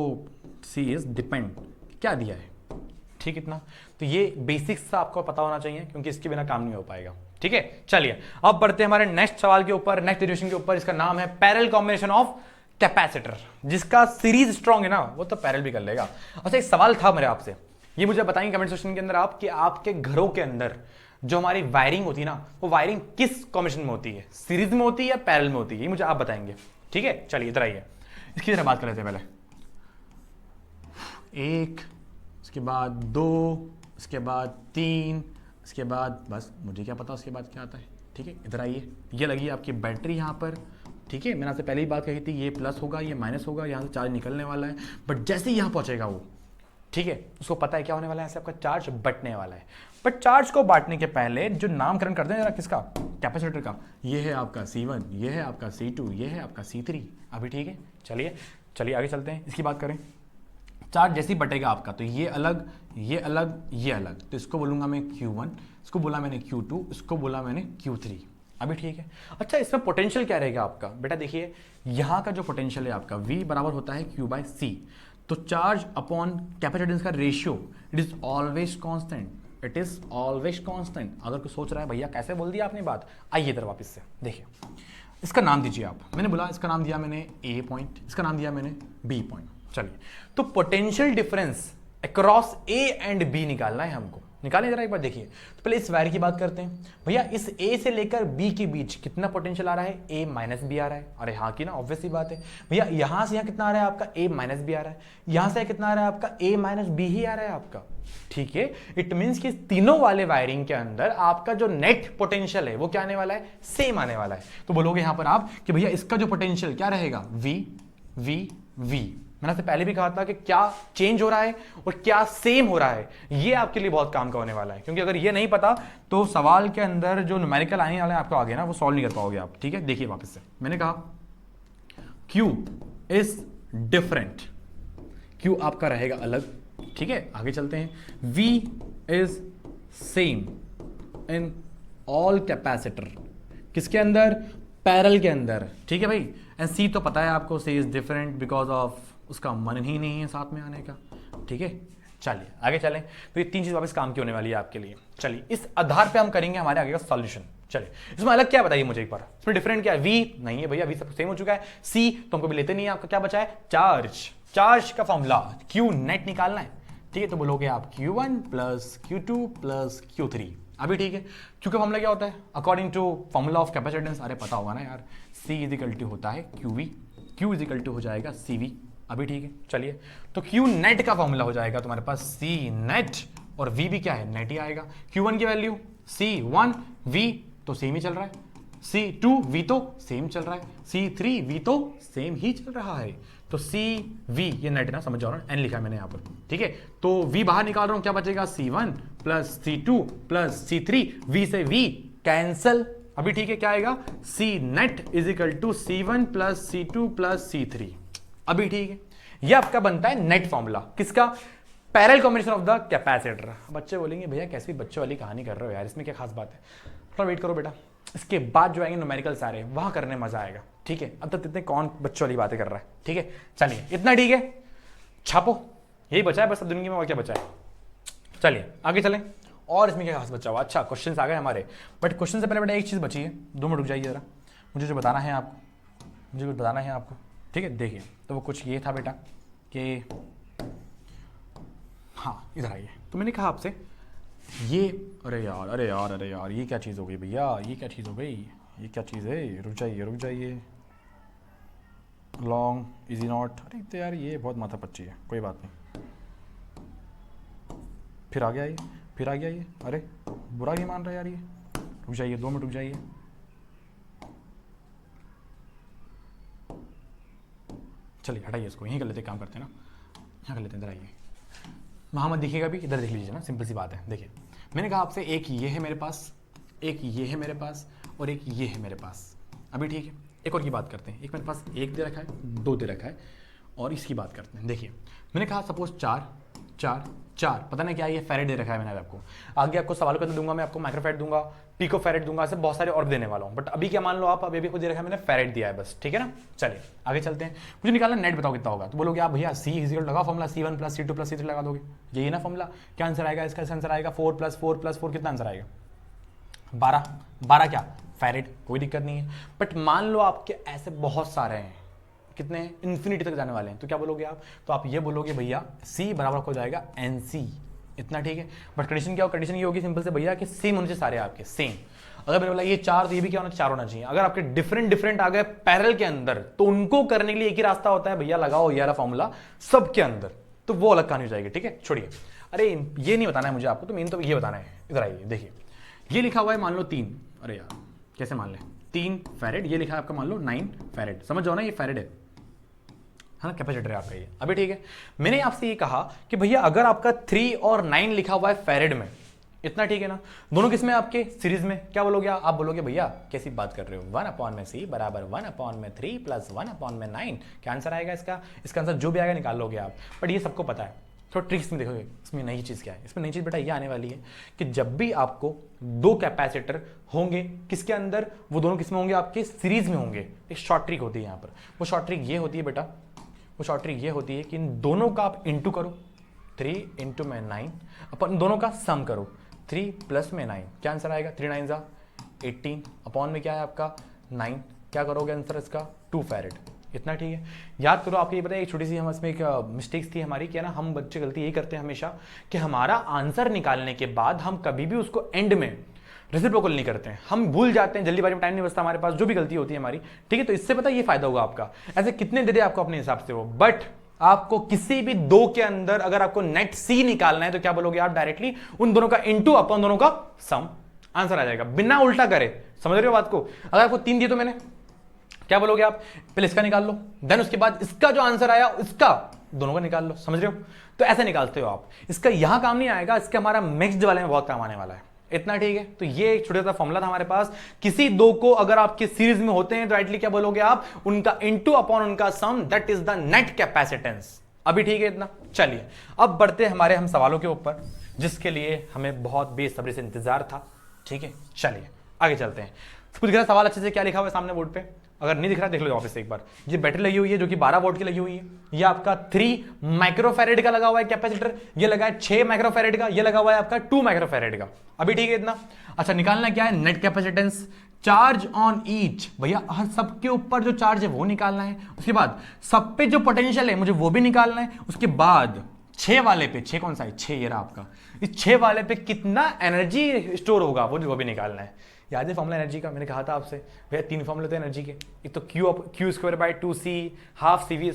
C is depend क्या दिया है। ठीक, इतना तो ये बेसिक्स सा आपको पता होना चाहिए, क्योंकि इसके बिना काम नहीं हो पाएगा। ठीक है, चलिए अब बढ़ते हैं हमारे नेक्स्ट सवाल के ऊपर, नेक्स्ट डेरिवेशन के ऊपर। इसका नाम है पैरेलल कॉम्बिनेशन ऑफ कैपेसिटर। जिसका सीरीज स्ट्रॉन्ग है ना वो तो पैरेलल भी कर लेगा। अच्छा, एक सवाल था मेरे आपसे, ये मुझे बताएंगे कमेंट सेक्शन के अंदर आप, कि आपके घरों के अंदर जो हमारी वायरिंग होती है ना, वो वायरिंग किस कॉम्बिनेशन में होती है, सीरीज में होती है या पैरेलल में होती है, ये मुझे आप बताएंगे। ठीक है, चलिए इधर आइए, इसकी तरह बात कर लेते हैं। पहले 1, इसके बाद 2, इसके बाद 3, इसके बाद बस मुझे क्या पता उसके बाद क्या आता है। ठीक है, इधर आइए, ये लगी आपकी बैटरी यहाँ पर। ठीक है, मैंने आपसे पहले ही बात कही थी, ये प्लस होगा ये माइनस होगा, यहाँ से चार्ज निकलने वाला है, बट जैसे ही यहाँ पहुँचेगा वो, ठीक है, उसको पता है क्या होने वाला है, ऐसे आपका चार्ज बटने वाला है। बट चार्ज को बांटने के पहले जो नामकरण करते हैं जरा किसका, कैपेसिटर का, ये है आपका C1, ये है आपका C2, ये है आपका C3। अभी ठीक है, चलिए आगे चलते हैं, इसकी बात करें। चार्ज जैसे ही बटेगा आपका, तो ये अलग ये अलग ये अलग, तो इसको बोलूंगा मैं Q1, इसको बोला मैंने Q2, इसको बोला मैंने Q3। अभी ठीक है। अच्छा, इसमें पोटेंशियल क्या रहेगा आपका, बेटा देखिए यहाँ का जो पोटेंशियल है आपका V बराबर होता है Q/C। तो चार्ज अपॉन कैपेसिटेंस का ratio it is always constant, it is always constant. अगर कोई सोच रहा है भैया कैसे बोल दिया आपने बात, आइए इधर वापस से देखिए, इसका नाम दीजिए आप। मैंने बोला इसका नाम दिया मैंने A पॉइंट, इसका नाम दिया मैंने B पॉइंट। चलिए, तो potential difference across A and B निकालना है हमको, निकालें जरा एक बार देखिए। तो पहले इस वायर की बात करते हैं भैया, इस A से लेकर B के बीच कितना पोटेंशियल आ रहा है, A माइनस बी आ रहा है। अरे हाँ की ना, ऑब्वियस सी बात है भैया, यहां से यहाँ कितना आ रहा है आपका A माइनस बी आ रहा है, यहां से कितना आ रहा है आपका A माइनस बी ही आ रहा है आपका। ठीक है, इट मीन्स कि तीनों वाले वायरिंग के अंदर आपका जो नेट पोटेंशियल है वो क्या आने वाला है, सेम आने वाला है। तो बोलोगे यहां पर आप कि भैया इसका जो पोटेंशियल क्या रहेगा, V V V। मैंने आपसे पहले भी कहा था कि क्या चेंज हो रहा है और क्या सेम हो रहा है, ये आपके लिए बहुत काम का होने वाला है, क्योंकि अगर ये नहीं पता तो सवाल के अंदर जो न्यूमेरिकल आने वाले आपको आगे ना वो सॉल्व नहीं कर पाओगे आप। ठीक है, देखिए वापस से मैंने कहा Q इज डिफरेंट, Q आपका रहेगा अलग। ठीक है, आगे चलते हैं। V is same in all capacitor, किसके अंदर, पैरेलल के अंदर। ठीक है भाई, एंड C तो पता है आपको, C is different because of उसका मन ही नहीं है साथ में आने का। ठीक है, चलिए आगे चलें। तो ये तीन चीज वापस काम की होने वाली है आपके लिए। चलिए, इस आधार पे हम करेंगे हमारे आगे का सॉल्यूशन। चलिए, इसमें अलग क्या बताइए मुझे एक बार, इसमें डिफरेंट क्या है, V नहीं है भैया, V सब सेम हो चुका है। C तो हमको भी लेते नहीं है, आपका क्या बचा है, चार्ज। चार्ज का फॉर्मूला Q नेट निकालना है। ठीक है, तो बोलोगे आप Q1 plus Q2 plus Q3। अभी ठीक है, क्योंकि फॉर्मूला क्या होता है according to formula of capacitance, अरे पता होगा ना यार, C इज इक्वल टू होता है QV, Q is equal to हो जाएगा CV। अभी ठीक है, चलिए, तो Q नेट का फॉर्मूला हो जाएगा तुम्हारे पास C नेट, और V भी क्या है, नेट ही आएगा। Q1 की वैल्यू C1, V तो सेम ही चल रहा है, C2 V तो सेम चल रहा है, C3 V तो सेम ही चल रहा है। तो CV ये नेट ना, समझ जाओ ना, N लिखा है मैंने यहाँ पर। ठीक है, तो V बाहर निकाल रहा हूं, क्या बचेगा, C1 plus C2 plus C3, V से V कैंसल। अभी ठीक है, क्या आएगा, C net is equal to C1 plus C2 plus C3। अभी ठीक है, ये आपका बनता है नेट फॉर्मूला, किसका, parallel combination of the capacitor. बच्चे बोलेंगे भैया कैसी बच्चों वाली कहानी कर रहे हो यार, इसमें क्या खास बात है। थोड़ा वेट करो बेटा, इसके बाद जो आएंगे न्यूमेरिकल सारे, वहां करने मजा आएगा, ठीक है। अब तक इतने कौन बच्चों वाली बातें कर रहा है, ठीक है। चलिए इतना ठीक है, छापो, यही बचा है बस अब दुनिया में, और क्या बचा है। चलिए आगे चलें, और इसमें क्या खास बचा हुआ। अच्छा क्वेश्चन आ गए हमारे, बट क्वेश्चन से पहले बेटा एक चीज बची है, 2 मिनट रुक जाइए जरा, मुझे जो बताना है आपको, मुझे कुछ बताना है आपको, ठीक है। देखिए तो वो कुछ ये था बेटा कि हाँ इधर आइए, तो मैंने कहा आपसे ये, अरे यार अरे यार अरे यार ये क्या चीज़ हो गई भैया, ये क्या चीज़ हो गई, ये क्या चीज़ है, रुक जाइए, लॉन्ग इजी नॉट, अरे तो यार ये बहुत माथा पच्ची है, कोई बात नहीं, फिर आ गया ये, अरे बुरा ही मान रहा है यार ये, रुक जाइए 2 मिनट रुक जाइए, चलिए हटाइए इसको, यहीं कर लेते, काम करते हैं ना, यहाँ कर लेते हैं, इधर आइए, वहाँ मत दिखेगा भी, इधर देख लीजिए ना, सिंपल सी बात है। देखिए मैंने कहा आपसे एक ये है मेरे पास, एक ये है मेरे पास, और एक ये है मेरे पास, अभी ठीक है। एक और की बात करते हैं, एक मेरे पास 1 दे रखा है, 2 दे रखा है, और इसकी बात करते हैं। देखिए मैंने कहा सपोज 4 पता नहीं क्या ये फैरेड दे रखा है मैंने आपको, आगे आपको सवाल के अंदर दूंगा मैं, आपको माइक्रोफैरेड दूंगा, पिको फैरेड दूंगा, ऐसे बहुत सारे और देने वाला हूँ, बट अभी क्या मान लो आप, अभी खुद दे रखा है मैंने, फैरेड दिया है बस, ठीक है ना। चलिए आगे चलते हैं, मुझे निकालना नेट, बताओ कितना होगा। तो बोलोगे आप भैया C इक्वल लगा फॉर्मूला, C1 + C2 + C3 लगा दोगे, यही ना फॉर्मूला। क्या आंसर आएगा इसका, आंसर आएगा 4 + 4 + 4, कितना आंसर आएगा 12 क्या फैरेड, कोई दिक्कत नहीं है। बट मान लो आपके ऐसे बहुत सारे हैं, कितने, इन्फिनिटी तक जाने वाले हैं, तो क्या बोलोगे आप, तो आप ये बोलोगे भैया C बराबर हो जाएगा NC, इतना ठीक है। बट कंडीशन क्या हो, कंडीशन ये होगी सिंपल से भैया कि सेम होने चाहिए सारे आपके, सेम। अगर मैंने बोला ये 4 तो ये भी क्या होना चाहिए, 4 होना चाहिए। अगर आपके डिफरेंट आ गए पैरेलल के अंदर, तो उनको करने के लिए एक ही रास्ता होता है, भैया लगाओ ये वाला फॉर्मूला सबके अंदर, तो वो अलग कहानी हो जाएगी, ठीक है। छोड़िए, अरे ये नहीं बताना है मुझे आपको, तो मेन तो ये बताना है। इधर आइए, देखिए ये लिखा हुआ है मान लो 3, अरे यार कैसे मान लें, 3 फैरेड, ये लिखा है आपका मान लो 9 फैरेड, समझ जाओ ना ये फैरेड है ना, कैपेसिटर है आपका ये, अभी ठीक है। मैंने आपसे ये कहा कि भैया अगर आपका 3 और 9 लिखा हुआ है फैरेड में, इतना ठीक है ना, दोनों किसमें आपके सीरीज में, क्या बोलोगे आप बोलोगे भैया कैसी बात कर रहे हो, 1/C बराबर 1/3 + 1/9, क्या आंसर आएगा इसका, इसका आंसर जो भी आएगा निकाल लोगे आप। बट ये सबको पता है, थोड़ा ट्रिक्स में देखोगे, इसमें नई चीज क्या है, इसमें नई चीज बेटा ये आने वाली है कि जब भी आपको 2 कैपेसिटर होंगे किसके अंदर, वो दोनों किसमें होंगे, आपके सीरीज में होंगे। एक शॉर्ट ट्रिक होती है यहाँ पर, वो शॉर्ट ट्रिक ये होती है बेटा, वो शॉर्ट ट्रिक ये होती है कि इन दोनों का आप इंटू करो, 3 × 9, अपन दोनों का सम करो, 3 + 9, क्या आंसर आएगा, 3 9 = 18, अपॉन में क्या है आपका 9, क्या करोगे आंसर इसका 2 फैरेड, इतना ठीक है। याद करो, आपको ये बताइए एक छोटी सी हम इसमें एक मिस्टेक्स थी हमारी, क्या ना, हम बच्चे गलती यही करते हैं हमेशा कि हमारा आंसर निकालने के बाद हम कभी भी उसको एंड में रेसिप्रोकल नहीं करते हैं, हम भूल जाते हैं, जल्दीबाजी में टाइम नहीं बचता हमारे पास, जो भी गलती होती है हमारी, ठीक है। तो इससे पता ये फायदा होगा आपका, ऐसे कितने दे दे आपको अपने हिसाब से वो, बट आपको किसी भी 2 के अंदर अगर आपको नेट C निकालना है तो क्या बोलोगे आप, डायरेक्टली उन दोनों का इंटू अपॉन दोनों का सम, आंसर आ जाएगा बिना उल्टा करे, समझ रहे हो बात को। अगर आपको 3 दिए तो मैंने, क्या बोलोगे आप, पहले इसका निकाल लो, देन उसके बाद इसका जो आंसर आया इसका दोनों का निकाल लो, समझ रहे हो। तो ऐसे निकालते हो आप, इसका यहां काम नहीं आएगा, इसका हमारा मिक्स्ड वाले में बहुत काम आने वाला है, इतना ठीक है। तो ये एक छोटा सा फॉर्मूला था हमारे पास, किसी 2 को अगर आपके सीरीज में होते हैं तो राइटली क्या बोलोगे आप, उनका इंटू अपॉन उनका sum, that is the net capacitance, अभी ठीक है इतना। चलिए अब बढ़ते हमारे हम सवालों के ऊपर, जिसके लिए हमें बहुत बेसब्री से इंतजार था, ठीक है। चलिए आगे चलते हैं। कुछ दिख रहा सवाल अच्छे से क्या लिखा हुआ है सामने बोर्ड पे, अगर नहीं दिख रहा देख लो ऑफिस से एक बार। ये बैटरी लगी हुई है जो कि 12 वोल्ट की लगी हुई है, ये आपका 3 माइक्रोफैरेड का लगा हुआ है कैपेसिटर, ये लगा है 6 माइक्रोफैरेड का, ये लगा हुआ है आपका 2 माइक्रोफैरेड का, अभी ठीक है इतना। अच्छा निकालना क्या है, net capacitance, charge on each, भैया हर सबके ऊपर जो चार्ज है वो निकालना है, उसके बाद सब पे जो पोटेंशियल है मुझे वो भी निकालना है, उसके बाद 6 वाले पे, 6 कौन सा है, 6 ये रहा आपका, इस 6 वाले पे कितना एनर्जी स्टोर होगा वो भी निकालना है। याद है फॉर्मूला एनर्जी का, मैंने कहा था आपसे भैया 3 फॉर्मूले होते हैं एनर्जी के, एक तो Q²/2C ½ CV²,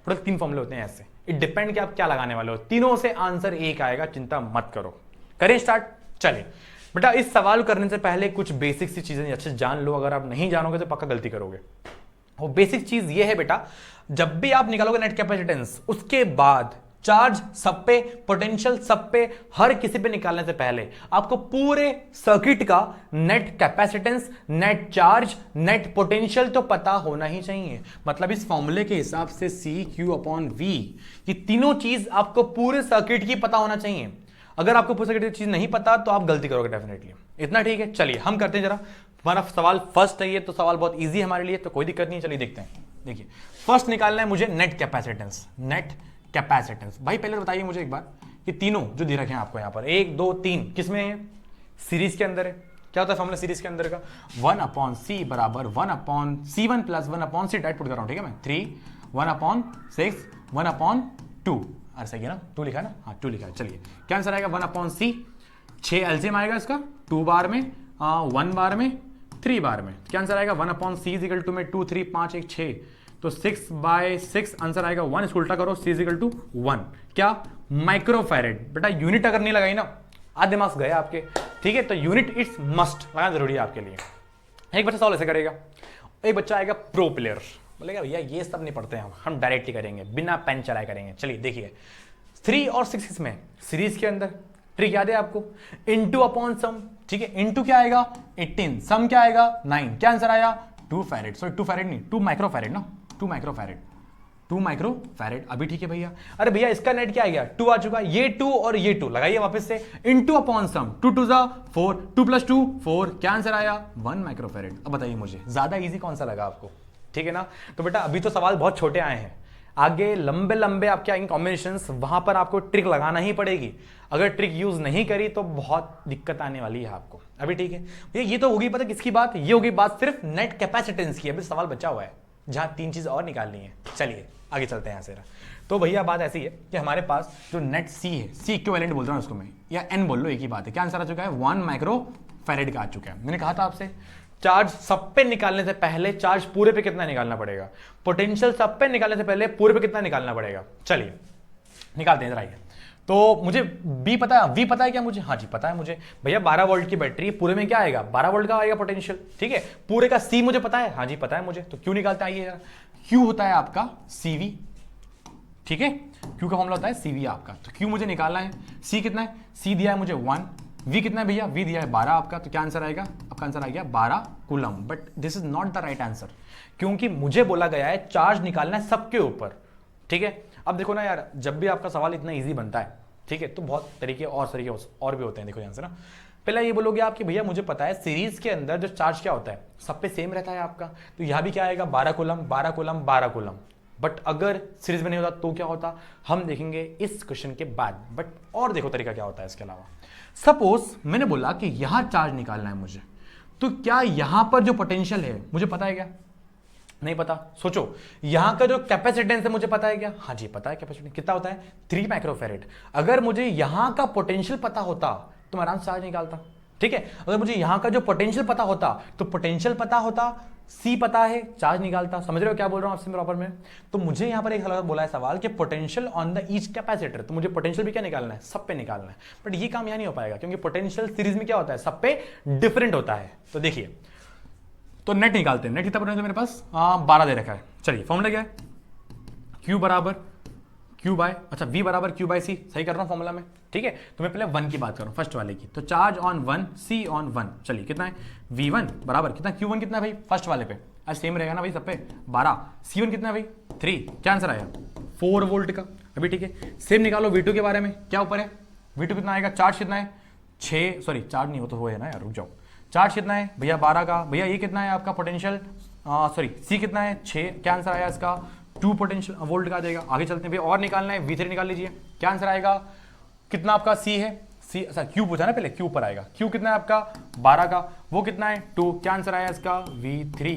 थोड़ा 3 फॉर्मूले होते हैं ऐसे, इट डिपेंड कि आप क्या लगाने वाले हो, तीनों से आंसर एक आएगा, चिंता मत करो। करें स्टार्ट। चलिए बेटा इस सवाल करने से पहले कुछ बेसिक सी चीजें अच्छे से जान लो, अगर आप नहीं जानोगे तो पक्का गलती करोगे। वो बेसिक चीज ये है बेटा, जब भी आप निकालोगे नेट कैपेसिटेंस उसके बाद चार्ज सब पे, पोटेंशियल सब पे, हर किसी पे निकालने से पहले आपको पूरे सर्किट का net capacitance, net charge, net potential तो पता होना ही चाहिए। मतलब इस फॉर्मूले के हिसाब से सी क्यू अपॉन वी, ये तीनों चीज आपको पूरे सर्किट की पता होना चाहिए। अगर आपको पूरे सर्किट की चीज नहीं पता तो आप गलती करोगे डेफिनेटली। इतना ठीक है, चलिए हम करते हैं जरा। हमारा सवाल फर्स्ट है, ये तो सवाल बहुत ईजी है हमारे लिए, तो कोई दिक्कत नहीं है। चलिए देखते हैं। देखिए फर्स्ट निकालना है मुझे नेट कैपेसिटेंस। नेट कैपेसिटेंस भाई पहले बताइए मुझे एक बार, ये तीनों जो दे रखे हैं आपको यहाँ पर 1 2 3 किसमें है? सीरीज के अंदर है। क्या होता है फॉर्मूला सीरीज के अंदर का? 1/c बराबर 1/c1 plus 1/c, direct put कर रहा हूं, ठीक है मैं 3 1/6 1/2। अरे सही है ना, 2 लिखा है ना? हाँ 2 लिखा है। चलिए क्या आंसर आएगा? 1/c, 6 एलसीएम आएगा इसका, 2 बार में 1 बार में 3 बार में। क्या आंसर आएगा? 1/c इक्वल टू में 2 3 5 1 6, तो 6/6 आंसर आएगा 1। इसको उल्टा करो, c इक्वल टू 1। क्या? माइक्रोफैरेड। बेटा यूनिट अगर नहीं लगाई ना आधे मार्क्स गए आपके, ठीक है? तो यूनिट इट्स मस्ट लगाना जरूरी है आपके लिए। एक बच्चा सवाल ऐसे करेगा, एक बच्चा आएगा प्रो प्लेयर, बोलेगा भैया ये सब नहीं पढ़ते हैं हम डायरेक्टली करेंगे, बिना पेन चलाए करेंगे। चलिए देखिए 3 और 6 इसमें सीरीज के अंदर, ट्रिक याद है आपको? इनटू अपॉन सम, ठीक है? इनटू क्या आएगा? 18, सम क्या आएगा? 9। क्या आंसर आया? 2 फैरेड, सॉरी 2 फैरेड नहीं, 2 माइक्रोफैरेड ना, 2 माइक्रोफैरेड, 2 माइक्रोफैरेड। अभी ठीक है भैया। अरे भैया इसका नेट क्या आ गया? 2 आ चुका, ये 2 और ये 2 लगाइए वापस से, इनटू अपॉन सम, 2 2 4, 2 + 2 4। क्या आंसर आया? 1 माइक्रोफैरेड। अब बताइए मुझे ज्यादा इजी कौन सा लगा आपको? ठीक है ना? तो बेटा अभी तो सवाल बहुत छोटे आए हैं, आगे लंबे लंबे आपके आएंगे कॉम्बिनेशंस, वहां पर आपको ट्रिक लगाना ही पड़ेगी। अगर ट्रिक यूज नहीं करी तो बहुत दिक्कत आने वाली है आपको। अभी ठीक है भैया, ये तो होगी पता किसकी बात? ये होगी बात सिर्फ नेट कैपेसिटेंस की। अभी सवाल बचा हुआ है जहां 3 चीज और निकालनी है। चलिए आगे चलते हैं यहाँ से। तो भैया बात ऐसी है कि हमारे पास जो नेट सी है, सी इक्विवेलेंट बोल रहा हूं उसको मैं, या एन बोल लो, एक ही बात है। क्या आंसर आ चुका है? 1 माइक्रोफैरेड का आ चुका है। मैंने कहा था आपसे चार्ज सब पे निकालने से पहले चार्ज पूरे पे कितना निकालना पड़ेगा, पोटेंशियल सब पे निकालने से पहले पूरे पे कितना निकालना पड़ेगा। चलिए निकालते हैं जरा। तो मुझे बी पता है, वी पता है क्या मुझे? हाँ जी पता है मुझे। भैया 12 वोल्ट की बैटरी, पूरे में क्या आएगा? 12 वोल्ट का आएगा पोटेंशियल, ठीक है? पूरे का सी मुझे पता है, हाँ जी पता है मुझे। तो क्यों निकालते आइए यार, क्यू होता है आपका सीवी, ठीक है? क्यू का फॉर्मूला होता है सीवी आपका। तो क्यू मुझे निकालना है, सी कितना है? सी दिया है मुझे 1, वी कितना है भैया? वी दिया है 12 आपका। तो क्या आंसर आएगा? आपका आंसर आ गया 12 coulomb. But this is not the right answer, क्योंकि मुझे बोला गया है चार्ज निकालना है सबके ऊपर, ठीक है? अब देखो ना यार, जब भी आपका सवाल इतना इजी बनता है, ठीक है, तो बहुत तरीके और भी होते हैं। देखो यहाँ से ना, पहला ये बोलोगे आप कि भैया मुझे पता है सीरीज के अंदर जो चार्ज क्या होता है सब पे सेम रहता है आपका, तो यहाँ भी क्या आएगा? 12 कूलम 12 कूलम 12 कूलम। बट अगर सीरीज में नहीं होता तो क्या होता, हम देखेंगे इस क्वेश्चन के बाद। बट और देखो तरीका क्या होता है इसके अलावा। सपोज मैंने बोला कि यहां चार्ज निकालना है मुझे, तो क्या यहां पर जो पोटेंशियल है मुझे पता है क्या? नहीं पता। सोचो, यहां का जो कैपेसिटेंस है मुझे पता है क्या? हाँ जी पता है। कैपेसिटेंस कितना होता है? 3 माइक्रोफैरेड। अगर मुझे यहां का पोटेंशियल पता होता तो मैं आराम से चार्ज निकालता, ठीक है? अगर मुझे यहां का जो पोटेंशियल पता होता तो पोटेंशियल पता होता, सी पता है, चार्ज निकालता। समझ रहे हो क्या बोल रहा हूं आपसे प्रॉपर में? तो मुझे यहां पर एक बोला है सवाल कि potential on the each capacitor, तो मुझे पोटेंशियल भी क्या निकालना है? सब पे निकालना है। बट ये काम यहां नहीं हो पाएगा, क्योंकि पोटेंशियल सीरीज में क्या होता है? सब पे डिफरेंट होता है। तो देखिए, तो नेट निकालते हैं। नेट कितना पोटेंशियल मेरे पास? 12 दे रखा है। चलिए फॉर्मूला क्या है? क्यू बराबर क्यू बाय, अच्छा वी बराबर क्यू बाय सी, सही कर रहा हूं फॉर्मूला में, ठीक है? तो मैं पहले 1 की बात कर रहा हूं, फर्स्ट वाले की। तो चार्ज ऑन 1, सी ऑन 1। चलिए कितना है? V1 बराबर कितना? Q1 कितना है भाई? फर्स्ट वाले पे आज सेम रहेगा ना भाई सब पे, 12। C1 कितना है भाई? 3। क्या आंसर आया? 4 वोल्ट का। अभी ठीक है, सेम निकालो V2 के बारे में। क्या ऊपर है? V2 कितना आएगा? चार्ज कितना है? 6, सॉरी चार्ज नहीं हो तो वो है ना यार, रुक जाओ। चार्ज कितना है भैया? 12 का। भैया ये कितना है आपका पोटेंशियल? सॉरी सी कितना है? 6। क्या आंसर आया इसका? 2 पोटेंशियल वोल्ट का आ जाएगा। आगे चलते हैं भैया, और निकालना है, V3 निकाल लीजिए। क्या आंसर आएगा? कितना आपका सी है? सी, अच्छा क्यू पूछा ना पहले, क्यू पर आएगा। क्यू कितना है आपका? 12 का। वो कितना है? 2। क्या आंसर आया इसका? V3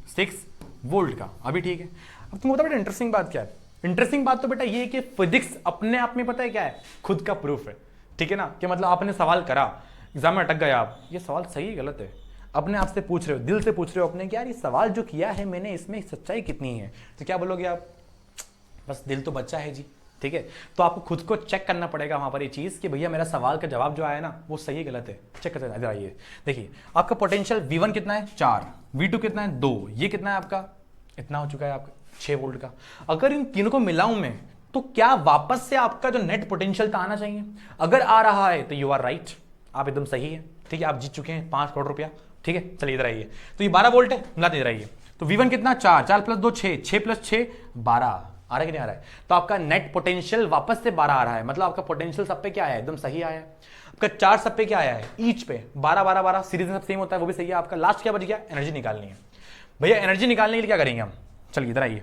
6 वोल्ट का। अभी ठीक है। अब तुम बताओ बेटा इंटरेस्टिंग बात क्या है? इंटरेस्टिंग बात तो बेटा ये है कि फिजिक्स अपने आप में पता है क्या है? खुद का प्रूफ है, ठीक है ना? कि मतलब आपने सवाल करा, एग्जाम में अटक गए आप, ये सवाल सही है गलत है, अपने आप से पूछ रहे हो, दिल से पूछ रहे हो अपने कि यार ये सवाल जो किया है मैंने, इसमें सच्चाई कितनी है? तो क्या बोलोगे आप? बस दिल तो बच्चा है जी, ठीक है? तो आपको खुद को चेक करना पड़ेगा वहां पर ये चीज कि भैया मेरा सवाल का जवाब जो आया ना वो सही है गलत है, चेक करते हैं। आइए देखिए, आपका पोटेंशियल V1 कितना है? 4। V2 कितना है? 2। ये कितना है आपका? इतना हो चुका है आपका 6 वोल्ट का। अगर इन तीनों को मिलाऊं मैं तो क्या वापस से आपका जो नेट पोटेंशियल था आना चाहिए? अगर आ रहा है तो यू आर राइट, आप एकदम सही है, ठीक है, आप जीत चुके हैं 5 करोड़ रुपया, ठीक है। चलिए इधर आइए, तो ये 12 वोल्ट है, मिलाते इधर आइए, तो V1 कितना 4, 4 प्लस 2 6, 6 प्लस 6 12, आ रहा है कि नहीं आ रहा है? तो आपका नेट पोटेंशियल वापस से 12 आ रहा है, मतलब आपका पोटेंशियल सब पे क्या है, एकदम सही आया है। आपका चार्ज सब पे क्या आया है, ईच पे 12 12 12, सीरीज में सब सेम होता है, वो भी सही है। आपका लास्ट क्या बच गया, एनर्जी निकालनी है। भैया एनर्जी निकालने के लिए क्या करेंगे हम, चलिए इधर आइए,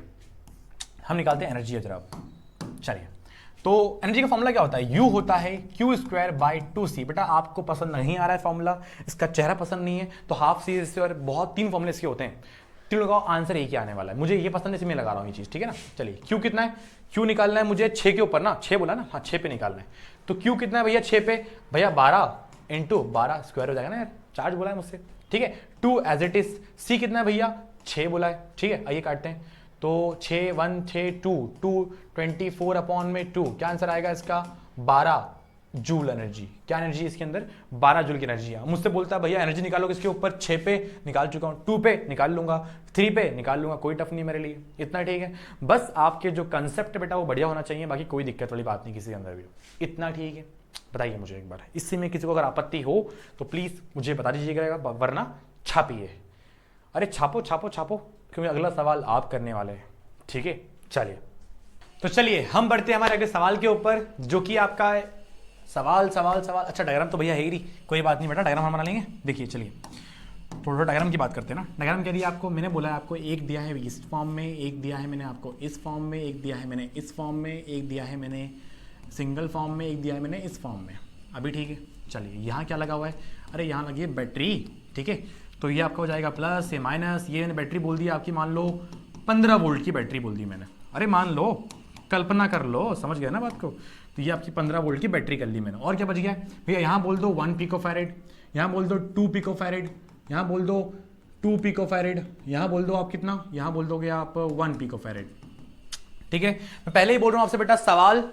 हम निकालते हैं एनर्जी है जरा। चलिए, तो एनर्जी का फॉर्मूला क्या होता है, U होता है Q²/2C। बेटा आपको पसंद नहीं आ रहा है फॉर्मूला, इसका चेहरा पसंद नहीं है, तो हाफ सी इससे और बहुत 3 फॉर्मूले इसके होते हैं, तीनों लगाओ, आंसर एक ही आने वाला है। मुझे ये पसंद है इसलिए मैं लगा रहा हूँ ये चीज, ठीक है ना। चलिए Q कितना है, Q निकालना है मुझे 6 के ऊपर ना, 6 बोला ना, हाँ 6 पे निकालना है। तो Q कितना है भैया 6 पे, भैया 12 इंटू 12 स्क्वायर हो जाएगा ना यार, चार्ज बोला है मुझसे, ठीक है। 2 एज इट इज। C कितना है भैया 6 बोला है, ठीक है। आइए काटते हैं, तो 6 1 6 2 2 24/2, क्या आंसर आएगा इसका 12 जूल एनर्जी। क्या एनर्जी इसके अंदर, 12 जूल की एनर्जी है। मुझसे बोलता है भैया एनर्जी निकालो किसके ऊपर, 6 पे निकाल चुका हूं, 2 पे निकाल लूंगा, 3 पे निकाल लूंगा, कोई टफ नहीं मेरे लिए, इतना ठीक है। बस आपके जो कंसेप्ट है बेटा वो बढ़िया होना चाहिए, बाकी कोई दिक्कत वाली बात नहीं किसी के अंदर भी, इतना ठीक है। बताइए मुझे एक बार, इससे में किसी को अगर आपत्ति हो तो प्लीज मुझे बता दीजिएगा, वरना छापिए। अरे छापो छापो छापो, क्योंकि अगला सवाल आप करने वाले हैं, ठीक है। चलिए, तो चलिए हम बढ़ते हैं हमारे अगले सवाल के ऊपर, जो कि आपका है सवाल सवाल सवाल। अच्छा डायग्राम तो भैया है ही नहीं, कोई बात नहीं बेटा, डायग्राम हम बना लेंगे। देखिए चलिए थोड़ा थोड़ा डायग्राम की बात करते हैं ना। डायग्राम क्या दिया आपको, मैंने बोला है आपको, एक दिया है इस फॉर्म में, एक दिया है मैंने आपको इस फॉर्म में, एक दिया है मैंने इस फॉर्म में, एक दिया है मैंने सिंगल फॉर्म में, एक दिया है मैंने इस फॉर्म में। अभी ठीक है। चलिए यहाँ क्या लगा हुआ है, अरे यहाँ लगी है बैटरी, ठीक है। तो ये आपका हो जाएगा प्लस, ये माइनस, ये मैंने बैटरी बोल दी आपकी, मान लो 15 वोल्ट की बैटरी बोल दी मैंने। अरे मान लो, कल्पना कर लो, समझ गए ना बात को। तो ये आपकी 15 वोल्ट की बैटरी कर ली मैंने। और क्या बच गया भैया, यहाँ बोल दो 1 पिकोफैरेड, यहाँ बोल दो 2 पिकोफैरेड, यहाँ बोल दो 2 पिकोफैरेड, यहाँ बोल दो आप कितना, यहाँ बोल दोगे आप 1 पिकोफैरेड, ठीक है। मैं पहले ही बोल रहा हूँ आपसे बेटा, सवाल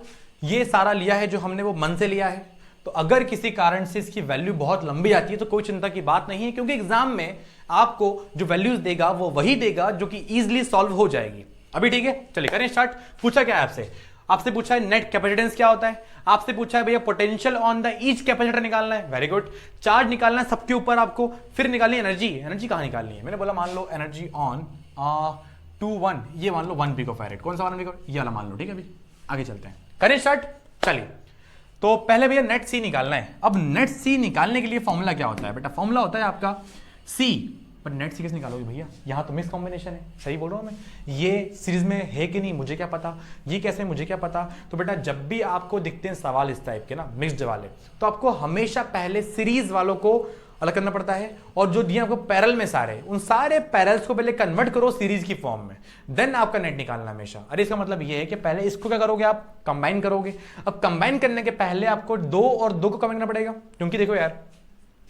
ये सारा लिया है जो हमने वो मन से लिया है, तो अगर किसी कारण से इसकी वैल्यू बहुत लंबी आती है तो कोई चिंता की बात नहीं है, क्योंकि एग्जाम में आपको जो वैल्यूज देगा वो वही देगा जो कि इजीली सॉल्व हो जाएगी। अभी ठीक है, चलिए करें स्टार्ट। पूछा क्या है आपसे, आपसे पूछा है नेट कैपेसिटेंस क्या होता है, आपसे पूछा है भैया potential on the each capacitor निकालना है, वेरी गुड। चार्ज निकालना है सबके ऊपर आपको, फिर निकालनी है एनर्जी। एनर्जी कहां निकालनी है, मैंने बोला मान लो एनर्जी ऑन 2 1, ये मान लो 1 पिकोफैरेड, कौन सा वाला ये वाला मान लो, ठीक है। अभी आगे चलते हैं, करें स्टार्ट। चलिए, तो पहले भैया नेट सी निकालना है। अब नेट सी निकालने के लिए फॉर्मूला क्या होता है बेटा, फॉर्मूला होता है आपका सी, पर नेट सी कैसे निकालोगे भैया, यहाँ तो मिक्स कॉम्बिनेशन है, सही बोल रहा हूँ मैं, ये सीरीज में है कि नहीं मुझे क्या पता, ये कैसे मुझे क्या पता। तो बेटा जब भी आपको दिखते हैं सवाल इस टाइप के ना मिक्स्ड वाले, तो आपको हमेशा पहले सीरीज वालों को अलग करना पड़ता है, और जो दिए आपको पैरेलल में सारे, उन सारे पैरेलल्स को पहले कन्वर्ट करो सीरीज की फॉर्म में, देन आपका नेट निकालना हमेशा। अरे इसका मतलब ये है कि पहले इसको क्या करोगे आप, कंबाइन करोगे। अब कंबाइन करने के पहले आपको 2 और 2 को कंबाइन करना पड़ेगा, क्योंकि देखो यार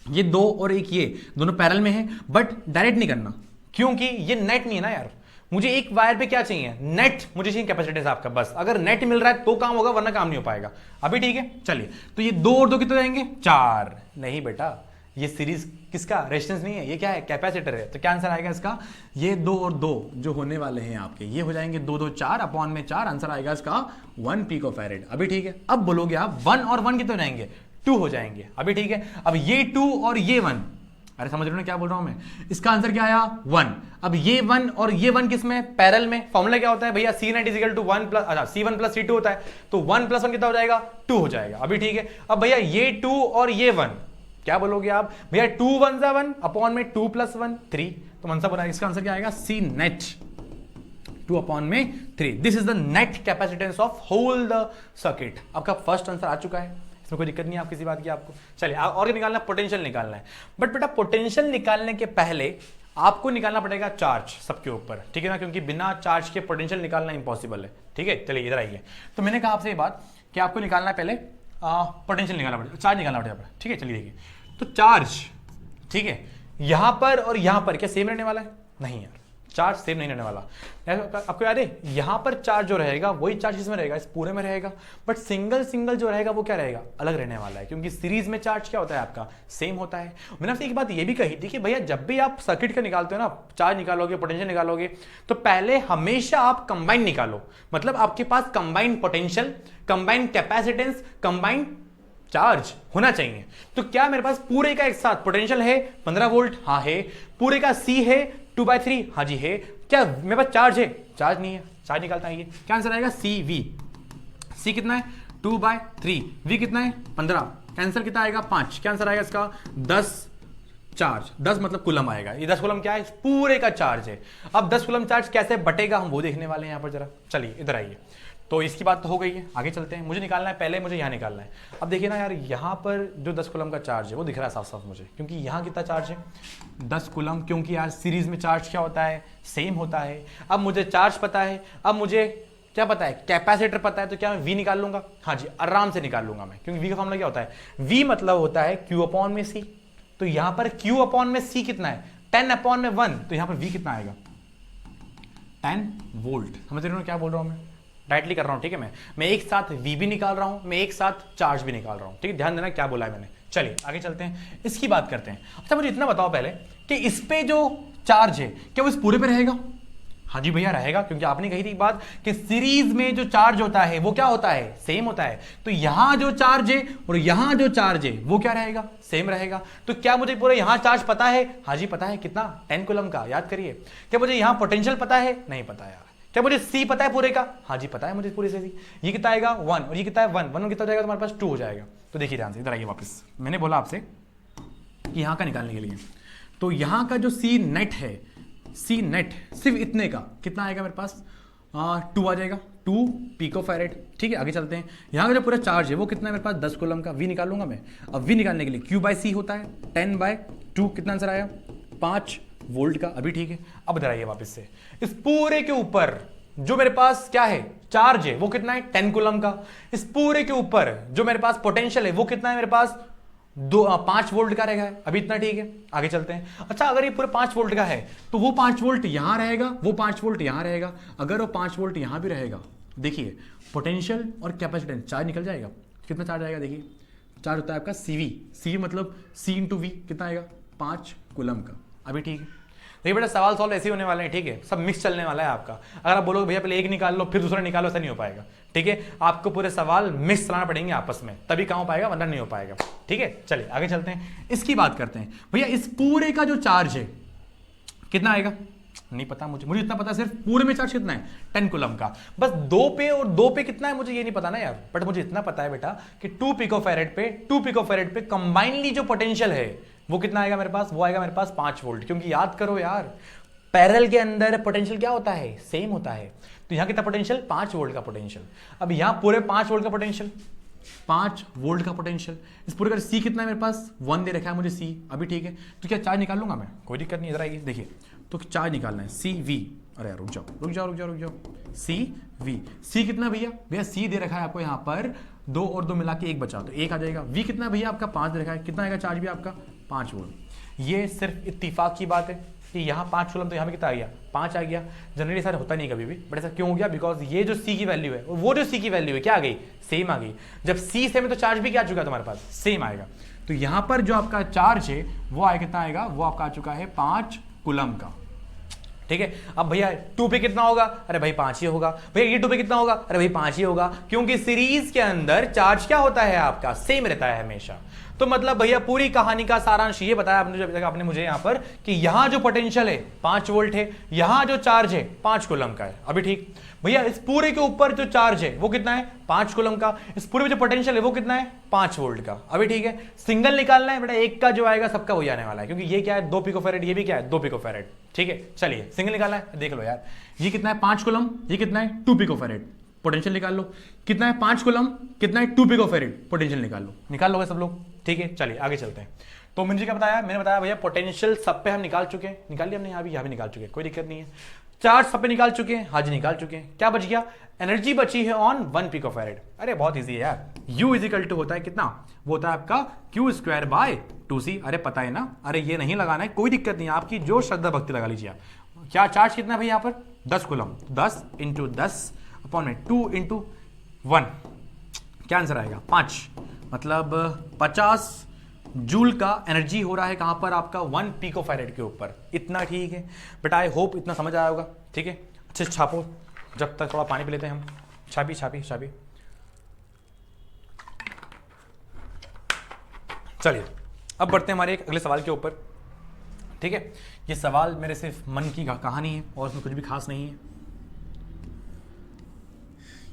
ये 2 और 1 ये दोनों पैरेलल में है, बट डायरेक्ट नहीं करना, क्योंकि ये नेट नहीं है ना यार। मुझे एक वायर पे क्या चाहिए, नेट, मुझे चाहिए कैपेसिटेंस आपका, बस अगर नेट मिल रहा है तो काम होगा, वरना काम नहीं हो पाएगा। अभी ठीक है, चलिए, तो ये 2 और 2 कितने जाएंगे, 4। नहीं बेटा, ये सीरीज किसका रेजिस्टेंस नहीं है, ये क्या है, कैपेसिटर है। तो क्या आंसर आएगा इसका, ये 2 और 2 जो होने वाले हैं आपके, ये हो जाएंगे 2 2 4 अपॉन में 4, आंसर आएगा इसका 1 पिकोफैरेड। अभी ठीक है, अब बोलोगे आप 1 और 1 कितने हो जाएंगे, 2 हो जाएंगे। अभी ठीक है, अब ये 2 और ये 1, अरे समझ रहे हो क्या बोल रहा हूं मैं, इसका आंसर क्या आया 1। अब ये 1 और ये 1 किसमें, पैरेलल में। फॉर्मूला क्या होता है भैया, C net = 1 प्लस, अच्छा C1 प्लस C2 होता है, तो 1 + 1 कितना हो जाएगा, 2 हो जाएगा। अभी ठीक है, अब भैया ये 2 और ये 1, क्या बोलोगे आप भैया, 2 1 = 1 अपॉन में 2 + 1 3, तो मनसा बना, इसका आंसर क्या आएगा, C net 2 अपॉन में 3। This is the net capacitance of whole the circuit. आपका फर्स्ट आंसर आ चुका है, इसमें कोई दिक्कत नहीं है आप किसी बात की आपको। चलिए और क्या निकालना है, पोटेंशियल निकालना है। बट बेटा पोटेंशियल निकालने के पहले आपको निकालना पड़ेगा चार्ज सबके ऊपर, ठीक है ना, क्योंकि बिना चार्ज के पोटेंशियल निकालना इंपॉसिबल है, ठीक है। चलिए इधर आइए, तो मैंने कहा आपसे ये बात कि आपको निकालना है पहले पोटेंशियल निकालना पड़ेगा, चार्ज निकालना पड़ेगा, ठीक है। चलिए देखिए, तो चार्ज, ठीक है, यहां पर और यहां पर क्या सेम रहने वाला है, नहीं यार, चार्ज सेम नहीं रहने वाला। आपको याद है यहां पर चार्ज जो रहेगा वही चार्ज किसमें रहेगा, इस पूरे में रहेगा, बट सिंगल सिंगल जो रहेगा वो क्या रहेगा, अलग रहने वाला है, क्योंकि सीरीज में चार्ज क्या होता है आपका, सेम होता है। मैंने आपसे एक बात ये भी कही थी कि भैया जब भी आप सर्किट का निकालते हो ना, चार्ज निकालोगे, पोटेंशियल निकालोगे, तो पहले हमेशा आप कंबाइन निकालो, मतलब आपके पास combined potential, combined capacitance, combined charge होना चाहिए। तो क्या मेरे पास पूरे का एक साथ पोटेंशियल है 15 वोल्ट, हाँ है, पूरे का सी है 2/3, हाँ जी है, क्या मेरे पास चार्ज है, चार्ज नहीं है, चार्ज निकालता है, क्या आंसर आएगा, सी वी। सी कितना है 2/3, वी कितना है 15, कैंसर कितना आएगा 5, क्या आंसर आएगा इसका 10 चार्ज, 10 मतलब कुलम आएगा, ये 10 कुलम क्या है, पूरे का चार्ज है। अब 10 कुलम चार्ज कैसे बटेगा हम वो देखने वाले हैं यहाँ पर जरा, चलिए इधर आइए। तो इसकी बात तो हो गई है, आगे चलते हैं, मुझे निकालना है, पहले मुझे यहाँ निकालना है। अब देखिए ना यार, यहाँ पर जो 10 कुलम का चार्ज है वो दिख रहा है साफ साफ मुझे, क्योंकि यहाँ कितना चार्ज है 10 कुलम, क्योंकि यार सीरीज में चार्ज क्या होता है, सेम होता है। अब मुझे चार्ज पता है, अब मुझे क्या पता है, कैपेसिटर पता है, तो क्या मैं वी निकाल लूंगा, हाँ जी आराम से निकाल लूंगा मैं, क्योंकि वी का फॉर्मूला क्या होता है, वी मतलब होता है क्यू अपॉन में सी। तो यहाँ पर क्यू अपॉन में सी कितना है 10 अपॉन में 1, तो यहाँ पर वी कितना आएगा 10 वोल्ट। समझ रहे हो क्या बोल रहा हूँ मैं, डायरेक्टली कर रहा हूं, ठीक है। मैं एक साथ V भी निकाल रहा हूं, मैं एक साथ चार्ज भी निकाल रहा हूं, ठीक है, ध्यान देना क्या बोला है मैंने। चलिए आगे चलते हैं, इसकी बात करते हैं। अच्छा मुझे इतना बताओ पहले कि इस पे जो चार्ज है क्या वो इस पूरे पे रहेगा, हाँ जी भैया रहेगा, क्योंकि आपने कही थी बात कि सीरीज में जो चार्ज होता है वो क्या होता है, सेम होता है। तो यहां जो चार्ज है और यहां जो चार्ज है वो क्या रहेगा, सेम रहेगा। तो क्या मुझे पूरा यहां चार्ज पता है, हाँ जी पता है, कितना 10 कूलम का, याद करिए। क्या मुझे यहां पोटेंशियल पता है, नहीं पता यार। क्या मुझे सी पता है पूरे का, हाँ जी पता है मुझे पूरे से सी। ये कितना आएगा 1 और ये कितना है 1 कितना हो जाएगा तुम्हारे पास 2 हो जाएगा। तो देखिए ध्यान से इधर आइए वापस, मैंने बोला आपसे कि यहाँ का निकालने के लिए, तो यहाँ का जो सी नेट है, सी नेट सिर्फ इतने का कितना आएगा मेरे पास 2 आ जाएगा, 2 पिकोफैरेड, ठीक है। आगे चलते हैं, यहाँ का जो पूरा चार्ज है वो कितना है मेरे पास 10 कूलम का, वी निकालूंगा मैं। अब वी निकालने के लिए Q/C होता है 10/2, कितना आंसर आया 5 वोल्ट का, अभी ठीक है। अब इधर आइए वापस से, इस पूरे के ऊपर जो मेरे पास क्या है चार्ज है वो कितना है 10 कूलम का। इस पूरे के ऊपर जो मेरे पास पोटेंशियल है वो कितना है मेरे पास 5 वोल्ट का रहेगा, अभी इतना ठीक है। आगे चलते हैं। अच्छा अगर ये पूरे 5 वोल्ट का है तो वो 5 वोल्ट यहां रहेगा, वो 5 वोल्ट यहां रहेगा। अगर वो 5 वोल्ट यहां भी रहेगा, देखिए पोटेंशियल और कैपेसिटेंस चार्ज निकल जाएगा। कितना चार्ज आएगा, देखिए चार्ज होता है आपका CV मतलब C इंटू वी, कितना आएगा 5 कूलम का, अभी ठीक है। देखिए बेटा सवाल सॉल्व ऐसे होने वाले हैं, ठीक है, सब मिक्स चलने वाला है आपका। अगर आप बोलोगे भैया पहले एक निकाल लो फिर दूसरा निकालो, ऐसा नहीं हो पाएगा, ठीक है। आपको पूरे सवाल मिक्स चलाना पड़ेंगे आपस में, तभी कहाँ हो पाएगा, वरना नहीं हो पाएगा, ठीक है। चलिए आगे चलते हैं, इसकी बात करते हैं। भैया इस पूरे का जो चार्ज है कितना आएगा, नहीं पता मुझे इतना पता सिर्फ पूरे में चार्ज कितना है 10 कूलम का। बस 2 पे और 2 पे कितना है मुझे ये नहीं पता ना यार, बट मुझे इतना पता है बेटा कि 2 पिकोफैरेड पे कंबाइनली जो पोटेंशियल है वो कितना आएगा मेरे पास, वो आएगा मेरे पास 5 वोल्ट। क्योंकि याद करो यार पैरेलल के अंदर पोटेंशियल क्या होता है, सेम होता है। तो यहां कितना पोटेंशियल 5 वोल्ट का पोटेंशियल। अब यहां पूरे 5 वोल्ट का पोटेंशियल, 5 वोल्ट का पोटेंशियल। इस पूरे का सी कितना है मेरे पास 1 दे रखा है मुझे सी, अभी ठीक है। तो क्या चार्ज निकाल लूंगा मैं, कोई दिक्कत नहीं। इधर आइए देखिए, तो चार्ज निकालना है CV, अरे यार रुक जाओ CV, सी कितना भैया सी दे रखा है आपको यहाँ पर 2 और 2 मिला के 1 बचा, तो 1 आ जाएगा। वी कितना भैया आपका 5 दे रखा है, कितना आएगा चार्ज भी आपका 5 वोल्ट। ये सिर्फ इत्तेफाक की बात है कि यहाँ 5 कूलम, तो यहाँ पे कितना आ गया 5 आ गया। जनरली सर होता नहीं कभी भी, बट ऐसा क्यों हो गया, बिकॉज ये जो सी की वैल्यू है वो जो सी की वैल्यू है क्या आ गई, सेम आ गई। जब सी सेम है तो चार्ज भी क्या आ चुका है तुम्हारे पास, सेम आएगा। तो यहाँ पर जो आपका चार्ज है वो आए कितना आएगा, वो आपका आ चुका है 5 कूलम का, ठीक है। अब भैया 2 पे कितना होगा, अरे भाई 5 ही होगा। भैया ये 2 पे कितना होगा, अरे भाई 5 ही होगा, क्योंकि सीरीज के अंदर चार्ज क्या होता है आपका, सेम रहता है हमेशा। तो मतलब भैया पूरी कहानी का सारांश ये बताया आपने मुझे यहाँ पर कि यहाँ जो पोटेंशियल है 5 वोल्ट है, यहाँ जो चार्ज है 5 कूलम का है, अभी ठीक। भैया इस पूरे के ऊपर जो चार्ज है वो कितना है 5 कूलम का, इस पूरे में जो पोटेंशियल है वो कितना है 5 वोल्ट का, अभी ठीक है। सिंगल निकालना है बेटा, एक का जो आएगा सबका वही आने वाला है, क्योंकि ये क्या है 2 पिकोफैरेड, ये भी क्या है 2 पिकोफैरेड, ठीक है। चलिए सिंगल निकालना है, देख लो यार ये कितना है 5 कूलम, ये कितना है 2 पिकोफैरेड, पोटेंशियल निकाल लो कितना है 5 कूलम, कितना है 2 पिकोफैरेड, पोटेंशियल निकाल लोगे सब लोग, ठीक है। चलिए आगे चलते हैं। तो मुझे क्या बताया, मैंने बताया भैया पोटेंशियल सब पे हम निकाल चुके हैं, निकाल लिया हमने, यहाँ भी निकाल चुके हैं, कोई दिक्कत नहीं है। चार्ज सब पे निकाल चुके हैं, हाँ जी निकाल चुके हैं। क्या बच गया, एनर्जी बची है ऑन 1 पिकोफैरेड। अरे बहुत इजी है यार, U इजिकल टू होता है कितना, वो होता है आपका Q² / 2C। अरे पता है ना, अरे ये नहीं लगाना है, कोई दिक्कत नहीं, आपकी जो श्रद्धा भक्ति लगा लीजिए आप। क्या चार्ज कितना है भाई यहाँ पर 10 कूलम, 10 इंटू 10 अपॉन में 2 इंटू 1, क्या आंसर आएगा 5, मतलब 50 जूल का एनर्जी हो रहा है कहां पर आपका 1 पिको फैरेड के ऊपर। इतना ठीक है बट आई होप इतना समझ आया होगा। ठीक है अच्छे से छापो, जब तक थोड़ा पानी पी लेते हैं हम। छापी छापी छापी। चलिए अब बढ़ते हैं हमारे एक अगले सवाल के ऊपर। ठीक है ये सवाल मेरे सिर्फ मन की कहानी है और उसमें कुछ भी खास नहीं है।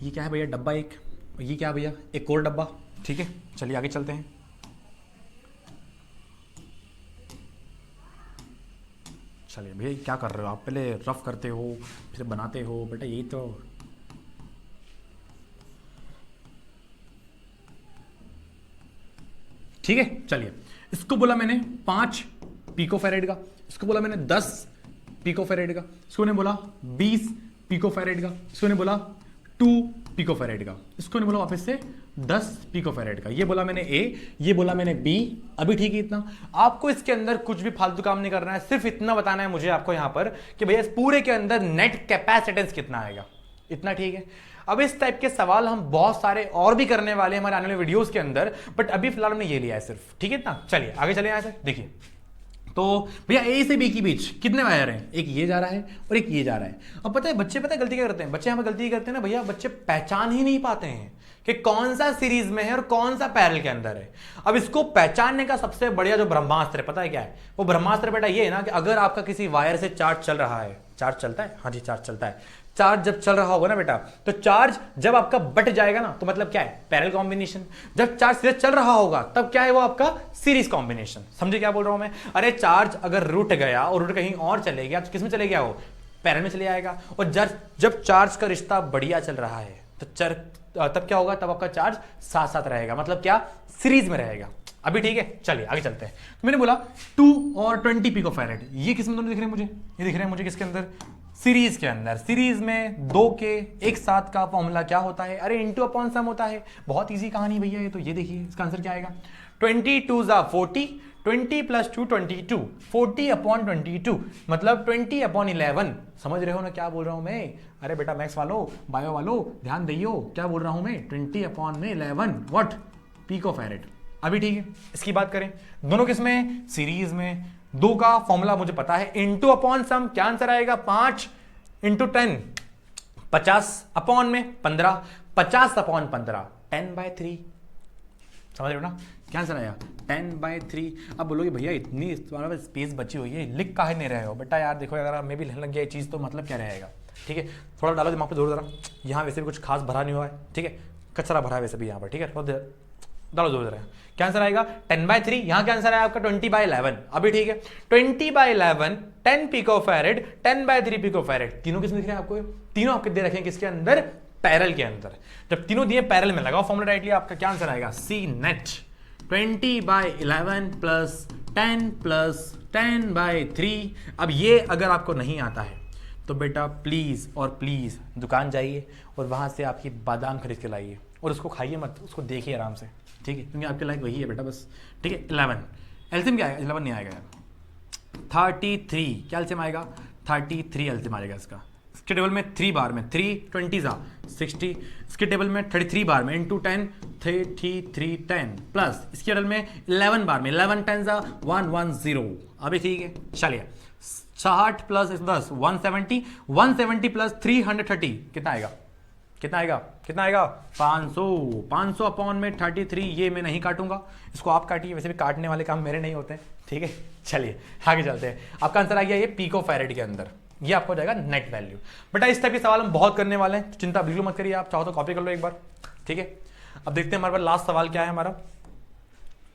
ये क्या है भैया डब्बा एक, ये क्या भैया एक और डब्बा। ठीक है चलिए आगे चलते हैं। चलिए भैया क्या कर रहे हो आप, पहले रफ करते हो फिर बनाते हो बेटा, यही तो। ठीक है चलिए इसको बोला मैंने 5 पिको फैरेड का, इसको बोला मैंने 10 पिको फैरेड का, इसको ने बोला 20 पिको फैरेड का, इसको ने बोला 2 पिको फैरेड का, इसको ने बोला वापस से 10 पिको फैरेड का। ये बोला मैंने ए, ये बोला मैंने बी। अभी ठीक है इतना। आपको इसके अंदर कुछ भी फालतू काम नहीं करना है, सिर्फ इतना बताना है मुझे आपको यहां पर कि भैया इस पूरे के अंदर नेट कैपेसिटेंस कितना आएगा। इतना ठीक है। अब इस टाइप के सवाल हम बहुत सारे और भी करने वाले हैं हमारे आने वाले वीडियोस के अंदर, बट अभी फिलहाल हमने ये लिया है सिर्फ। ठीक है ना। चलिए आगे चले यहां से। देखिए तो भैया ए से बी के बीच कितने वायर हैं, एक ये जा रहा है और एक ये जा रहा है। अब पता है बच्चे पता है गलती क्या करते हैं, बच्चे हमें गलती करते हैं ना भैया, बच्चे पहचान ही नहीं पाते हैं कि कौन सा सीरीज में है और कौन सा पैरेलल के अंदर है। अब इसको पहचानने का सबसे बढ़िया जो ब्रह्मास्त्र है पता है क्या है, वो ब्रह्मास्त्र बेटा ये है ना कि अगर आपका किसी वायर से चार्ज चल रहा है, चार्ज चलता है, हाँ जी चार्ज चलता है, चार्ज जब चल रहा होगा ना बेटा, तो चार्ज जब आपका बट जाएगा ना तो मतलब क्या है पैरेलल कॉम्बिनेशन। जब चार्ज सीधे चल रहा होगा तब क्या है वो आपका सीरीज कॉम्बिनेशन। समझे क्या बोल रहा हूं मैं। अरे चार्ज अगर रुट गया और रुट कहीं और चले गया तो किसमें चले गया वो, पैरेलल में चले आएगा। और जब चार्ज का रिश्ता बढ़िया चल रहा है तो तब क्या होगा, तब आपका चार्ज साथ साथ रहेगा, मतलब क्या सीरीज में रहेगा। अभी ठीक है चलिए आगे चलते हैं। तो मैंने बोला 2 और 20 पिको फैरेड, ये किसमें दोनों दिख रहे हैं मुझे, ये दिख रहे हैं मुझे किसके अंदर, सीरीज के अंदर। सीरीज में 2 के एक साथ का फॉर्मूला क्या होता है, अरे इंटू अपॉन सम होता है। बहुत इजी कहानी भैया ये तो। ये देखिए इसका आंसर क्या आएगा, 22 ज़ा 40, 20 + 2 22, 40 अपॉन 22 मतलब 20 अपॉन 11। समझ रहे हो ना क्या बोल रहा हूं मैं। अरे बेटा मैथ्स वालों बायो वालों ध्यान दियो क्या बोल रहा हूं मैं, 20 अपॉन में 11 व्हाट पिको फैरेड। अभी ठीक है इसकी बात करें, दोनों किसमें, सीरीज में। 2 का फॉर्मूला मुझे पता है, इंटू अपॉन सम क्या आंसर आएगा 5 इंटू 10, 50 अपॉन में 15, 50 अपॉन 15 10/3। समझ रहे हो ना क्या आंसर आया 10/3। अब बोलोगे भैया इतनी स्पेस बची हुई है लिख काहे नहीं रहे हो। बेटा यार देखो अगर मैं भी लिखने लग गया ये चीज़ तो मतलब क्या रहेगा। ठीक है थोड़ा डालो दिमाग पे जोर जरा। यहाँ वैसे भी कुछ खास भरा नहीं हुआ है, ठीक है कचरा भरा है वैसे भी यहाँ पर। ठीक है डालो जोर जरा। क्या आंसर आएगा 10/3। यहाँ क्या आंसर है आपका 20/11। अभी ठीक है 20/11 10 पिको फैरेड, 10/3 पिको फैरेड। तीनों किसमें दिख रहे हैं आपको, तीनों आपके दे रखे हैं किसके अंदर, पैरेलल के अंदर। जब तीनों दिए पैरेलल में लगाओ फॉर्मूला राइटली, आपका क्या आंसर आएगा सी नेट 20/11 प्लस 10 प्लस 10/3। अब ये अगर आपको नहीं आता है तो बेटा प्लीज और प्लीज दुकान जाइए और वहां से आपकी बादाम खरीद के लाइए और उसको खाइए मत, उसको देखिए आराम से। ठीक है क्योंकि आपके लाइक वही है बेटा बस। ठीक है 11 एल्सियम क्या आएगा, 11 नहीं आएगा यार, 33 क्या एल्सियम आएगा, 33 एल्सियम आएगा इसका। इसके टेबल में 3 बार में 3 20 60, इसके टेबल में 33 बार में इंटू 10 33 10 प्लस इसके टेबल में 11 बार में 11 10 110। अभी ठीक है चलिए 60 प्लस 10 170, 170 प्लस 330 कितना आएगा, कितना आएगा, कितना आएगा 500। 500 अपॉन में 33, ये मैं नहीं काटूंगा, इसको आप काटिए, वैसे भी काटने वाले काम मेरे नहीं होते हैं। ठीक है चलिए आगे चलते हैं। आपका आंसर आ गया ये पिको फैरेड के अंदर, ये आपको हो जाएगा नेट वैल्यू। बेटा इस टाइप के सवाल हम बहुत करने वाले हैं, चिंता बिल्कुल मत करिए, आप चाहो तो कॉपी कर लो एक बार। ठीक है अब देखते हैं हमारे पास लास्ट सवाल क्या है हमारा।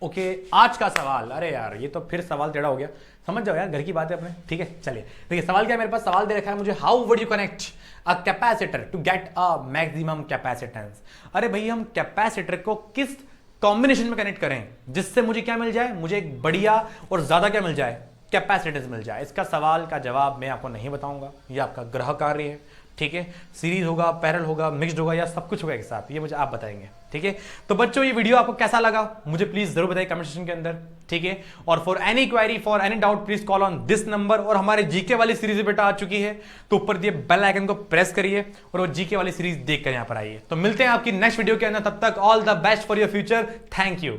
ओके आज का सवाल, अरे यार ये तो फिर सवाल टेढ़ा हो गया, समझ जाओ यार घर की बात है अपने। ठीक है चलिए देखिए सवाल क्या है मेरे पास, सवाल दे रखा है मुझे, how would you connect a capacitor to get a maximum capacitance. अरे भाई हम कैपेसिटर को किस कॉम्बिनेशन में कनेक्ट करें जिससे मुझे क्या मिल जाए, मुझे एक बढ़िया और ज्यादा क्या मिल जाए, कैपेसिटेंस मिल जाए। इसका सवाल का जवाब मैं आपको नहीं बताऊंगा, ये आपका गृह कार्य है, ठीक है, सीरीज होगा, पैरेलल होगा, मिक्स्ड होगा, या सब कुछ होगा एक साथ, ये मुझे आप बताएंगे। ठीक है, तो बच्चों ये वीडियो आपको कैसा लगा मुझे प्लीज जरूर बताइए कमेंट सेक्शन के अंदर। ठीक है, और for any query, for any doubt, please call on this number. और हमारे जीके वाली सीरीज बेटा आ चुकी है, तो ऊपर दिए बेल आइकन को प्रेस करिए और वो जीके वाली सीरीज देखकर यहां पर आइए। तो मिलते हैं आपकी नेक्स्ट वीडियो के अंदर, तब तक all the best for your future. Thank you.